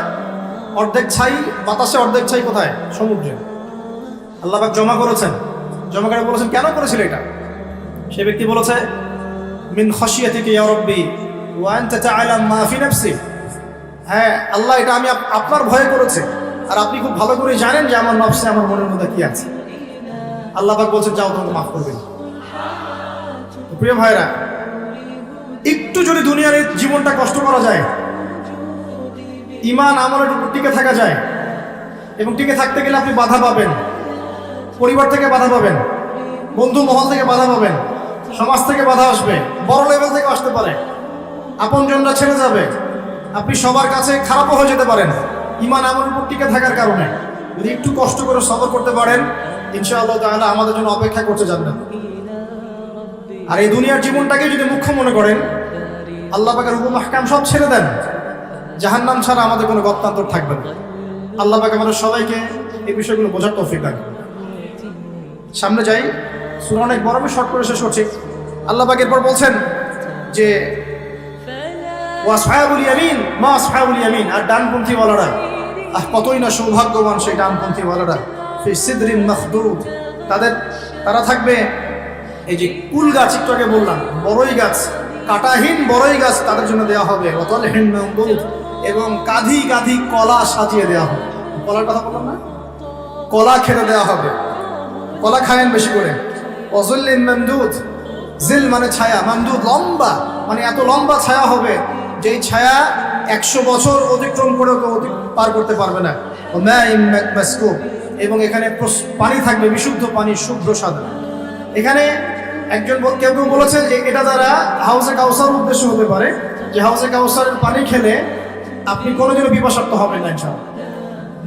অর্ধেক ছাই বাতাসে, অর্ধেক ছাই কোথায়? সমুদ্রে। আল্লাহ পাক জমা করেছেন, জমা করে বলেছেন কেন করেছিল এটা? সে ব্যক্তি বলেছে মিন খাশিয়াতিকা ইয়া রাব্বি ওয়া আনতা তা'লাম মা ফি নাফসি। হ্যাঁ আল্লাহ, এটা আমি আপনার ভয়ে করেছি, আর আপনি খুব ভালো করে জানেন যে আমার নফসে, আমার মনের মধ্যে কি আছে। আল্লাহ পাক বলছেন যাও, তোমাকে মাফ করবেন। প্রিয় ভাইরা, একটু যদি দুনিয়ার এই জীবনটা কষ্ট করা যায়, ঈমান আমলের উপর টিকে থাকা যায়, এবং টিকে থাকতে গেলে আপনি বাধা পাবেন, পরিবার থেকে বাধা পাবেন, বন্ধু মহল থেকে বাধা পাবেন, সমাজ থেকে বাধা আসবে, বড় লেভেল থেকে আসতে পারে, আপনজনরা ছেড়ে যাবে, আপনি সবার কাছে খারাপও হয়ে যেতে পারেন। ঈমান আমলের উপর টিকে থাকার কারণে যদি একটু কষ্ট করে সবর করতে পারেন, ইনশাআল্লাহ তাআলা আমাদের জন্য অপেক্ষা করতে জান্নাত। আর এই দুনিয়ার জীবনটাকে যদি মুখ্য মনে করেন, আল্লাহ পাকের হুকুম আহকাম সব ছেড়ে দেন, জাহান্নাম ছাড়া আমাদের কোনো গত্যান্তর থাকবে না। আল্লাহ পাক আমাদের সবাইকে এই বিষয়গুলো বোঝার তৌফিক দান করুন। সামনে যাই, সূরা অনেক বড়, শর্ট করে শেষ করছি। আল্লাহ পাক এরপর বলছেন যে ওয়াসহাবুল ইয়ামিন মা আসহাবুল ইয়ামিন, আর ডানপন্থী ওয়ালারা, কতই না সৌভাগ্যবান সেই ডানপন্থী ওয়ালারা। ফি সিদরিন মাখদুদ, তারা থাকবে এই যে কুল গাছ, একটু আগে বললাম বড়ই গাছ, কাঁটাহীন বড়ই গাছ তাদের জন্য দেওয়া হবে। ওয়াতালহিন মামদুদ, এবং কাঁধি কাঁধি কলা সাজিয়ে দেওয়া হবে। কলার কথা বললাম না, কলা খেতে দেওয়া হবে, কলা খায়েন বেশি করে। ওয়াজুল্লিন মামদুদ, জিল মানে ছায়া, মামদুদ লম্বা, মানে এত লম্বা ছায়া হবে যেই ছায়া 100 বছর অতিক্রম করে পার করতে পারবে না। ও মাইন মাসকুব, এবং এখানে পানি থাকবে, বিশুদ্ধ পানি, শুভ্র সাদা। এখানে একজন কেউ কেউ বলেছেন যে এটা দ্বারা হাউজে কাউসার উদ্দেশ্য হতে পারে, যে হাউজে কাউসারের পানি খেলে আপনি কোনোদিনও পিপাসার্ত হবেন না ইনশাআল্লাহ।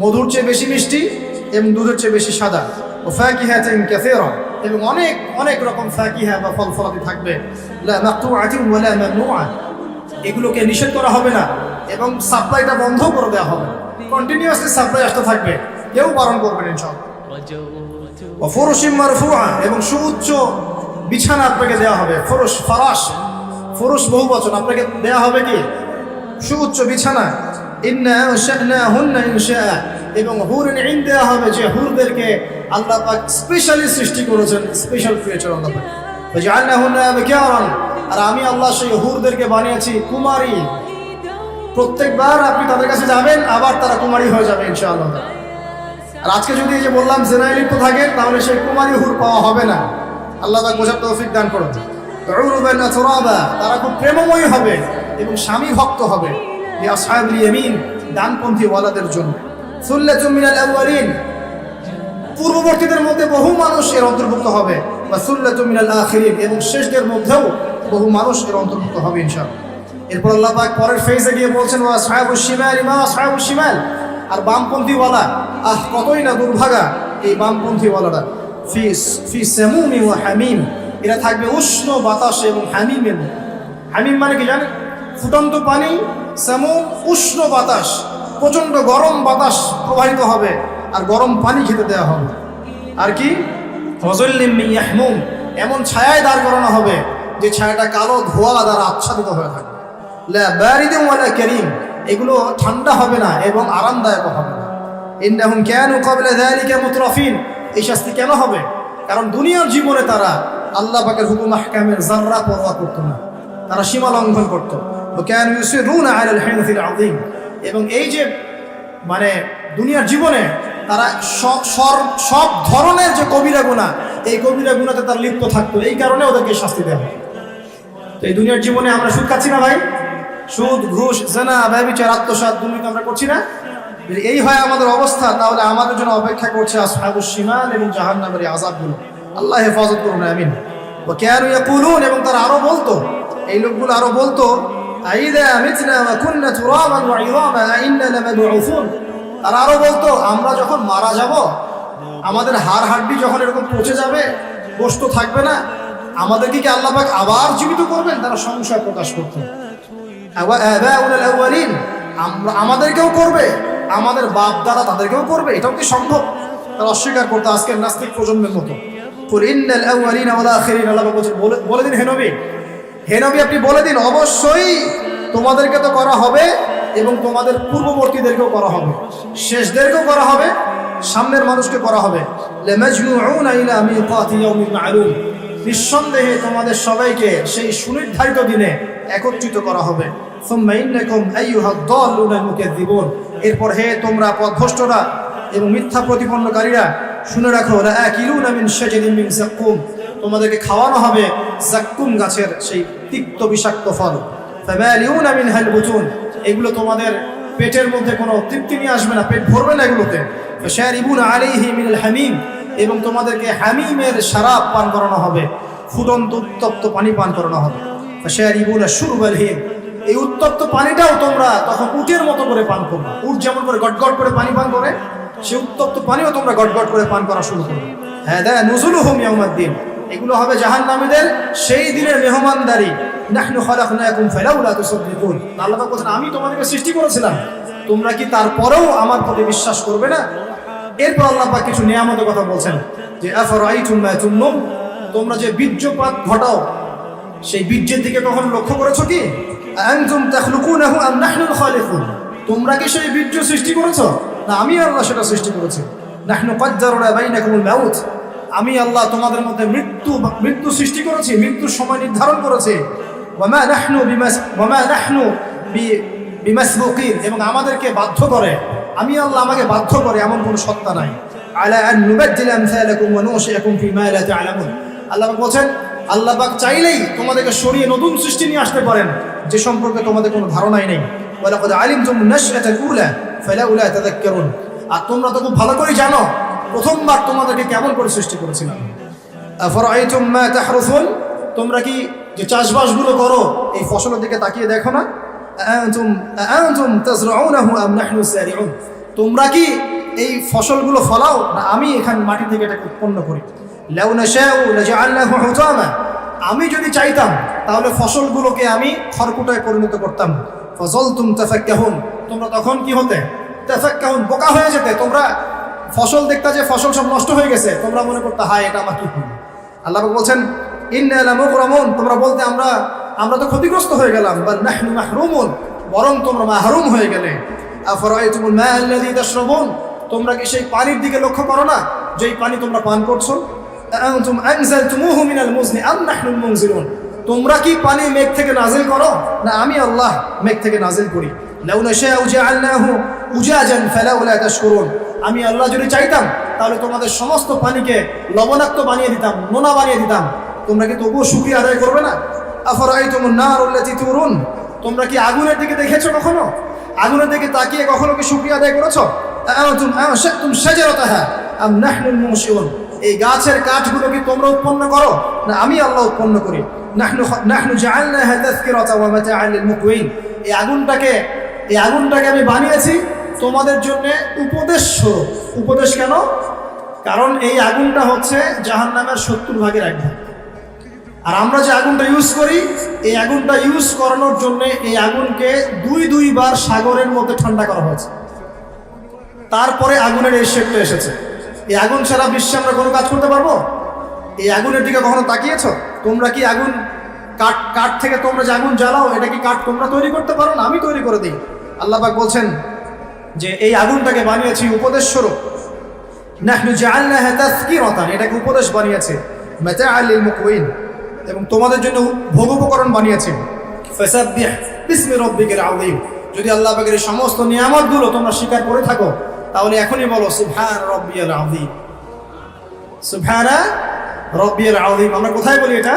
মধুর চেয়ে বেশি মিষ্টি এবং দুধের চেয়ে বেশি সাদা। ও ফাকিহাতিন কাসীরা, এবং অনেক অনেক রকম ফাকিহা বা ফল ফলাদি থাকবে। লা মাকতুআতিন ওয়ালা মামনুআ, এগুলোকে নিষেধ করা হবে না এবং সাপ্লাইটা বন্ধ করে দেওয়া হবে না, কন্টিনিউয়াসলি সাপ্লাই আসতে থাকবে, কেউ বারণ করবেন ইনশাআল্লাহ। ও ফুরুশিন মারফুআ, এবং সুউচ্চ বিছানা আপনাকে দেওয়া হবে। ফুরুশ, ফারাশ, ফুরুশ বহু বচন, আপনাকে দেওয়া হবে কি সুউচ্চ বিছানা। ইন্না আনশানাহুন্না ইনশাআ, এবং হুরুন ইন দেওয়া হবে, যে হুরদেরকে আল্লাহ পাক স্পেশালি সৃষ্টি করেছেন, স্পেশাল ক্রিয়েচার আল্লাহ পাক। ওয়াজআলনাহুন্না আবকারান, আর আমি আল্লাহ সেই হুরদেরকে বানিয়েছি কুমারী। প্রত্যেকবার আপনি তাদের কাছে যাবেন, আবার তারা কুমারী হয়ে যাবে ইনশাআল্লাহ। আর আজকে যদি এই যে বললাম জেনায় লিপ্ত থাকেন, তাহলে সেই কুমারী হুর পাওয়া হবে না। আল্লাহ তাআলা বোঝার তৌফিক দান করুন। উরুবান তুরাবা, তারা খুব প্রেমময়ী হবে এবং স্বামী ভক্ত হবে। লি আসহাবুল ইয়ামিন, ডানপন্থী ওয়ালাদের জন্য। সুল্লাতুম মিনাল আউয়ালিন, পূর্ববর্তীদের মধ্যে বহু মানুষ এর অন্তর্ভুক্ত হবে। বা সুল্লাতুম মিনাল আখিরিন, এবং শেষদের মধ্যেও বহু মানুষ এর অন্তর্ভুক্ত হবে ইনশাআল্লাহ। এরপর আল্লাহ পাক পরের ফেজে গিয়ে বলছেন ওয়া আসহাবুশ শিমাল মা আসহাবুশ শিমাল, আর বামপন্থী ওয়ালা, কতই না দুর্ভাগা এই বামপন্থী ওয়ালারা। ফি সামুমি ওয়া হামিম, এরা থাকবে উষ্ণ বাতাসে এবং হামিমের মধ্যে। হামিম মানে কি জানেন? ফুটন্ত পানি, সামুম উষ্ণ বাতাস, প্রচণ্ড গরম বাতাস প্রবাহিত হবে, আর গরম পানি খেতে দেওয়া হবে। আর কি ওয়াজুল্লিম মিন ইয়াহমুম, এমন ছায়ায় দাঁড় করানো হবে যে ছায়াটা কালো ধোঁয়া দ্বারা আচ্ছাদিত হয়ে থাকবে। লা বারিদিন ওয়ালা কারীম, এগুলো ঠান্ডা হবে না এবং আরামদায়ক হবে না। ইন্নাহুম কানু ক্বাবলা যালিকা মুতরাফিন, এই শাস্তি কেন হবে? কারণ দুনিয়ার জীবনে তারা আল্লাহ পাকের হুকুম আহকামের যাররা পরোয়া করতো না, তারা সীমা লঙ্ঘন করতো। ওয়া কানু ইউসিরুনা আলাল হিনসিল আযীম, এবং এই যে মানে দুনিয়ার জীবনে তারা সব ধরনের যে কবিরা গুনাহ, এই কবিরা গুনাহতে তারা লিপ্ত থাকতো, এই কারণে ওদেরকে শাস্তি দেওয়া হয়। তো এই দুনিয়ার জীবনে আমরা সুদ খাচ্ছি না ভাই? সুদ, ঘুষ, জেনা, ব্যভিচার, আত্মসাৎ, দুর্নীতি আমরা করছি না? যদি এই হয় আমাদের অবস্থা, তাহলে আমাদের জন্য অপেক্ষা করছে আসহাবুশ শিমাল এবং জাহান্নামের আযাবগুলো। আল্লাহ হেফাজত করুন, আমিন। ওয়া কানু ইয়াকুলুন, এবং তারা আরো বলতো, এই লোকগুলো আরো বলতো, আইযা মিতনা ওয়া কুননা তুরাবান ওয়া ইযামা আইন্না লামাবউসুন, তারা আরো বলতো আমরা যখন মারা যাব, আমাদের হাড় হাড্ডি যখন এরকম পচে যাবে, গোশত থাকবে না, আমাদেরকে কি আল্লাহ পাক আবার জীবিত করবেন? তারা সংশয় প্রকাশ করতো। আবাউল আউয়ালিন, আমাদেরকেও করবে, আমাদের বাপ দাদা তাদেরকেও করবে, এটাও কি সম্ভব? তারা অস্বীকার করতো, আজকের নাস্তিক প্রজন্মের মতো। কুল ইন্নাল আউয়ালিনা ওয়াল আখিরিন, আল্লাহ বলে দিন হে নবী, হে নবী আপনি বলে দিন, অবশ্যই তোমাদেরকে তো করা হবে এবং তোমাদের পূর্ববর্তীদেরকেও করা হবে, শেষদেরকেও করা হবে, সামনের মানুষকে করা হবে। লামাজমুউনা ইলা মিকাতি ইয়াউমিন মা'লুম, নিঃসন্দেহে তোমাদের সবাইকে সেই সুনির্ধারিত দিনে একত্রিত করা হবে। সুম্মা ইন্নাকুম আইয়ুহাদ দাল্লুনাল মুকাজ্জিবুন, এরপর হে তোমরা পথভ্রষ্টরা এবং মিথ্যা প্রতিপন্নকারীরা, শুনে রাখো লাআকিলুনা মিন শাজারিন মিন যাক্কুম, তোমাদেরকে খাওয়ানো হবে যাক্কুম গাছের সেই তিক্ত বিষাক্ত ফল। ফামালিউনা মিনহাল বুতুন, এগুলো তোমাদের পেটের মধ্যে কোনো তৃপ্তি নিয়ে আসবে না, পেট ভরবে না এগুলোতে। ফাশারিবুনা আলাইহি মিনাল হামিম, এবং তোমাদেরকে হামিমের শরাব পান করানো হবে, ফুটন্ত উত্তপ্ত পানি পান করানো হবে। ফাশারিবুনা শুরবাল হিম, এই উত্তপ্ত পানিটাও তোমরা তখন উটের মতো করে পান করবে। উট যেমন করে গটগট করে পানি পান করে, সে উত্তপ্ত পানিও তোমরা গটগট করে পান করা শুরু করবে। হাদা নুজুলুহুম ইয়াউমাদ্দিন, এগুলো হবে জাহান্নামীদের সেই দিনের মেহমানদারি। নাহনু খালাকনাকুম ফালাউলা তুসাদ্দিকুন, আল্লাহ পাক বলেন আমি তোমাদেরকে সৃষ্টি করেছিলাম, তোমরা কি তারপরেও আমার প্রতি বিশ্বাস করবে না? এরপর আল্লাহ পাক কিছু নিয়ামতের কথা বলছেন যে আফরাআইতুম মা তুমনুন, তোমরা যে বীর্যপাত ঘটাও সেই বীর্যের দিকে কখনো লক্ষ্য করেছো কি? আনতুম তাখলুকুনাহু আম নাহনুল খালিকুন, তোমরা কি সেই বীর্য সৃষ্টি করেছো না আমি আল্লাহ সেটা সৃষ্টি করেছি? নাহনু কদ্দারনা বাইনাকুমুল মাউত, আমি আল্লাহ তোমাদের মধ্যে মৃত্যু সৃষ্টি করেছি, মৃত্যুর সময় নির্ধারণ করেছি। ওয়ামা নাহনু বিমাসবুকিন, এবং আমাদেরকে বাধ্য করে, আমি আল্লাহ আমাকে বাধ্য করে এমন কোনো সত্তা নাই। আলা আন নুবাদদিল আমসালাকুম ওয়া নুশিআকুম ফিমা লা তা'লামুন, আল্লাহ পাক বলেন আল্লাহ পাক চাইলেই তোমাদেরকে সরিয়ে নতুন সৃষ্টি নিয়ে আসতে পারেন যে সম্পর্কে তোমাদের কোনো ধারণাই নেই। ওয়া লাকাদ আলিমতুম নাশআতাল উলা ফালাউলা তাযাক্কারুন, আর তোমরা তো খুব ভালো করে জানো প্রথমবার তোমাদেরকে কেমন করে সৃষ্টি করেছিলাম। আফরাআইতুম মা তাহরুসুন, তোমরা কি যে চাষবাসগুলো করো এই ফসলের দিকে তাকিয়ে দেখো না? আনতুম তাজরাউনাহু আম নাহনু সারিউন, তোমরা কি এই ফসলগুলো ফলাও না আমি এখান মাটি থেকে এটাকে উৎপন্ন করি? লাউ নাশাউ লাজআলনাহু হুতামা, আমি যদি চাইতাম তাহলে ফসলগুলোকে আমি খড়কুটায় পরিণত করতাম। ফাযালতুম তাফাক্কাহুন, তোমরা তখন কি হতে? তাফাক্কাহুন, বোকা হয়ে যেতে। তোমরা ফসল দেখতে যে ফসল সব নষ্ট হয়ে গেছে, তোমরা মনে করতে হায় এটা আমার কি হলো। আল্লাহ বলছেন ইন্না লামুগরামুন, তোমরা বলতে আমরা তো ক্ষতিগ্রস্ত হয়ে গেলাম। বাল নাহনু মাহরুমুন, বরং তোমরা মাহরুম হয়ে গেলে। আফরাআইতুমুল মা আল্লাযী তাশরাবুন, তোমরা কি সেই পানির দিকে লক্ষ্য করো না যেই পানি তোমরা পান করছো? আনতুম আনজালতুমুহু মিনাল মুজনি আম নাহনুল মুনজিলুন, তোমরা কি পানি মেঘ থেকে নাজিল করো না আমি আল্লাহ মেঘ থেকে নাজিল করি? লাউ নাশাউ জাআলনাহু উজাজান ফালাউলা তাশকুরুন, আমি আল্লাহ যদি চাইতাম তাহলে তোমাদের সমস্ত পানিকে লবণাক্ত বানিয়ে দিতাম, নোনা বানিয়ে দিতাম, তোমরা কি তবুও শুকরিয়া আদায় করবে না? আফরাআইতুমুন নারুল্লাতী তুরুন, তোমরা কি আগুনের দিকে দেখেছো কখনো? আগুনের দিকে তাকিয়ে কখনো কি শুকরিয়া আদায় করেছো? আনতুম আনশাতুম শাজারাতাহা আম নাহনুল মুনশিউন, এই গাছের কাঠগুলো কি তোমরা উৎপন্ন করো না আমি আল্লাহ উৎপন্ন করি? নাহনু জাআলনাহা তাযকিরাতাও ওয়া মাতাআন লিল মুকওয়িন, এই আগুনটাকে আমি বানিয়েছি তোমাদের জন্য উপদেশ। উপদেশ কেন? কারণ এই আগুনটা হচ্ছে জাহান্নামের 70 ভাগের 1 ভাগ। আর আমরা যে আগুনটা ইউজ করি, এই আগুনটা ইউজ করানোর জন্য এই আগুনকে দুই বার সাগরের মধ্যে ঠান্ডা করা হয়েছে, তারপরে আগুনের এই শেপটা এসেছে। এই আগুন ছাড়া বিশ্বে আমরা কোনো কাজ করতে পারবো? এই আগুনের দিকে কখনো তাকিয়েছো? তোমরা কি আগুন কাঠ থেকে তোমরা যে আগুন জ্বালাও, এটা কি কাঠ তোমরা তৈরি করতে পারো না আমি তৈরি করে দিই? আল্লাহ পাক বলছেন যে এই আগুনটাকে বানিয়েছি উপদেশ স্বরূপ। নাহনু জাআলনাহা তাযকিরাতান, এটাকে উপদেশ বানিয়েছে, মাতাআন লিল মুকওয়িন, এবং তোমাদের জন্য ভোগ উপকরণ বানিয়েছে। ফাসাব্বিহ বিসমি রাব্বিকাল আযীম, যদি আল্লাহ পাকের সমস্ত নিয়ামতগুলো তোমরা স্বীকার করে থাকো তাহলে এখনই বলো সুবহান রাব্বিয়াল আযীম, সুবহান রাব্বিয়াল আযীম। আমরা কোথায় বলি এটা?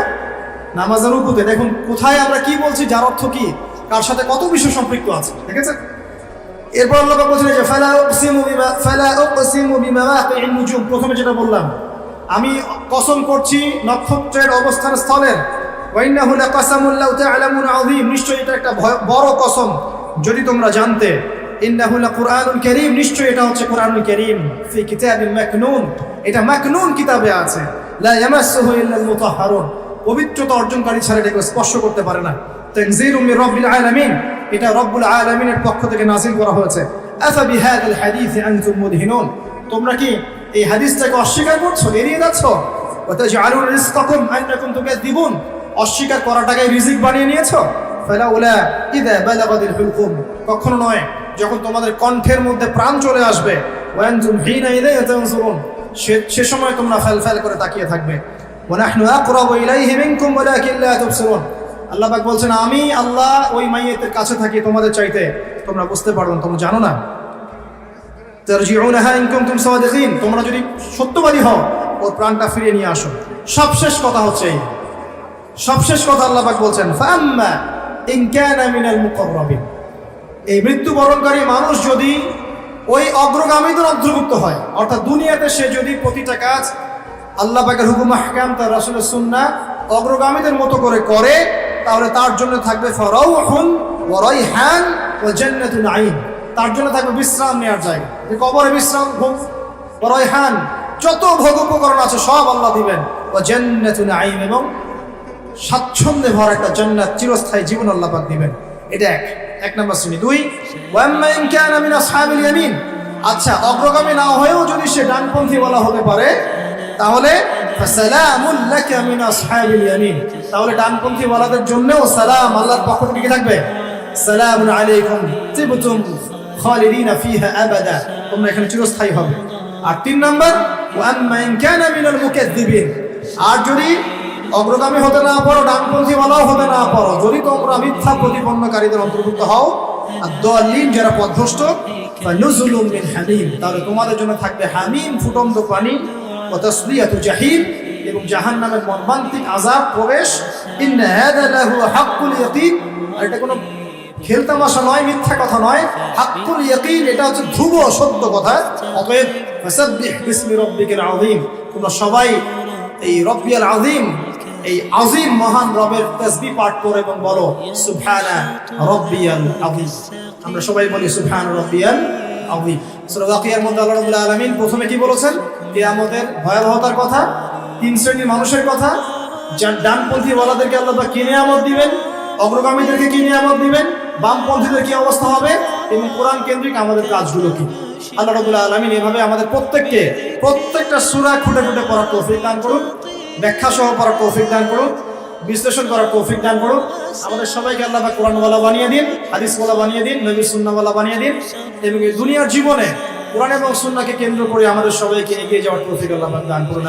নামাজের রুকুতে। দেখুন কোথায় আমরা কি বলছি, যার অর্থ কি, কার সাথে কত বিষয় সম্পৃক্ত আছে, দেখেছেন? এরপর আল্লাহ পাক বলছেন যে ফালা উকসিমু বিমাওয়াকি'ন নুজুম, প্রথমে যেটা বললাম আমি কসম করছি নক্ষত্রের অবস্থান স্থলের। ওয়া ইন্নাহু লাকাসামুন লাউ তা'লামুন আযীম, নিশ্চয়ই এটা একটা বড় কসম যদি তোমরা জানতে। ইন্নাহু লাকুরআনুল কারীম, নিশ্চয়ই এটা হচ্ছে কোরআনুল কারীম। ফি কিতাবিন মাকনুন, এটা মাকনুন কিতাবে আছে। লা ইয়ামাসসুহু ইল্লাল মুতাহহারুন, পবিত্রতা অর্জনকারী ছাড়া এটাকে স্পর্শ করতে পারে না। তানজিলুম মির রাব্বিল আলামিন, এটা রব্বুল আলামিনের পক্ষ থেকে নাযিল করা হয়েছে। আফা বিহাদাল হাদীসি আনতুম মুদহিনুন, তোমরা কি এই হাদিসটাকে অস্বীকার করছো, এড়িয়ে যাচ্ছ? ওয়া তাজআলুন রিজকাকুম আন্নাকুম তুকাযযিবুন, অস্বীকার করাটাকে রিজিক বানিয়ে নিয়েছো। ফালাউলা ইযা বালাগাতিল হুলকুম, কখনো নয় যখন তোমাদের কণ্ঠের মধ্যে প্রাণ চলে আসবে, ওয়া আনতুম হিনা ইলাইহি তানজুরুন, সে সময় তোমরা ফেলফেল করে তাকিয়ে থাকবে। ওয়া নাহনু আকরাবু ইলাইহি মিনকুম ওয়ালাকিন লা তুবসিরুন, আল্লাহ পাক বলছেন আমি আল্লাহ ওই মাইয়েতের কাছে থাকি তোমাদের চাইতে, তোমরা বুঝতে পারো না, তোমরা জানো না। তারজিউনাহা ইন কুনতুম সাদিকিন, তোমরা যদি সত্যবাদী হও ওর প্রাণটা ফিরিয়ে নিয়ে আসো। সবশেষ কথা হচ্ছে এই, সবশেষ কথা আল্লাহ পাক বলছেন ফাআম্মা ইন কানা মিনাল মুকাররাবিন, এই মৃত্যুবরণকারী মানুষ যদি ওই অগ্রগামীদের অন্তর্ভুক্ত হয়, অর্থাৎ দুনিয়াতে সে যদি প্রতিটা কাজ আল্লাহ পাকের হুকুম আহকাম তার রাসূলের সুন্নাহ অগ্রগামীদের মতো করে করে, তাহলে তার জন্য থাকবে ফারাউহুন ওয়া রাইহান ওয়া জান্নাতুন নাঈম, তার জন্য থাকবে বিশ্রাম নেওয়ার জায়গা, যে কবরে বিশ্রাম, ভোগ, ওয়া রাইহান যত ভোগ উপকরণ আছে সব আল্লাহ দিবেন, ওয়া জান্নাতুন নাঈম এবং স্বাচ্ছন্দ্যে ভরা একটা জান্নাত, চিরস্থায়ী জীবন আল্লাহ পাক দিবেন। এটা এক নম্বর শ্রেণী। দুই, ওয়া আম্মা ইন কানা মিন আসহাবিল ইয়ামিন, আচ্ছা অগ্রগামী না হয়েও যদি সে ডানপন্থী বলা হতে পারে, তাহলে ফাসালামুন লাকা মিন আসহাবিল ইয়ামিন, তাহলে ডানপন্থী ওয়ালাদের জন্যও সালাম আল্লাহর পক্ষ থেকে কি থাকবে, সালামুন আলাইকুম তিবতুম খালিদিনা ফিহা আবাদা, তোমরা এখানে চিরস্থায়ী হবে। আর তিন নম্বর, ওয়া আম্মা ইন কানা মিনাল মুকাদ্দিবিন, আর যদি অগ্রগামী হতে না পারো, ডানপন্থী ওয়ালাও হতে না পারো, যদি তোমরা মিথ্যা প্রতিপন্নকারীদের অন্তর্ভুক্ত হও, আর দাল্লিন যারা পথভ্রষ্ট, ফানুজুলুম মিন হামিম, তাহলে তোমাদের জন্য থাকবে হামিম ফুটন্ত পানি, ওয়া তাসলিয়াতু জাহিম, এবং জাহান্নামের মর্মান্তিক আযাব প্রবেশ। ইন্না হাযা লাহু হাক্কুল ইয়াকিন, আর এটা কোনো খেলতামাশা নয়, মিথ্যা কথা নয়, হাক্কুল ইয়াকিন, এটা হচ্ছে ধ্রুব সত্য কথা। অতএব ফাসাব্বিহ বিসমি রাব্বিকাল আযীম, তোমরা সবাই এই রব্বিয়াল আযীম, এই আযীম মহান রবের তাসবিহ পাঠ করো এবং বলো সুবহানা রাব্বিয়াল আযীম। আমরা সবাই বলি সুবহানা রাব্বিয়াল আযীম। সূরা ওয়াকিয়ার মধ্যে আল্লাহ রাব্বুল আলামিন প্রথমে কি বলেছেন, কিয়ামতের ভয়াবহতার কথা, তিন শ্রেণীর মানুষের কথা, যার ডানপন্থী ওয়ালাদেরকে আল্লাহ পাক কি নিয়ামত দিবেন, অগ্রগামীদেরকে কি নিয়ামত দিবেন, বামপন্থীদের কি অবস্থা হবে, এবং কোরআন কেন্দ্রিক আমাদের কাজগুলো কি। আল্লাহ রাব্বুল আলামিন এভাবে আমাদের প্রত্যেককে প্রত্যেকটা সূরা খুঁটে খুঁটে পড়ার তৌফিক দান করুন, ব্যাখ্যা সহ পড়ার তৌফিক দান করুন, বিশ্লেষণ করার তৌফিক দান করুন। আমাদের সবাইকে আল্লাহ পাক কোরআনওয়ালা বানিয়ে দিন, হাদিসওয়ালা বানিয়ে দিন, নবীর সুন্নাহওয়ালা বানিয়ে দিন, এবং এই দুনিয়ার জীবনে কোরআন এবং সুন্নাহকে কেন্দ্র করে আমাদের সবাইকে এগিয়ে যাওয়ার তৌফিক আল্লাহ পাক দান করুন।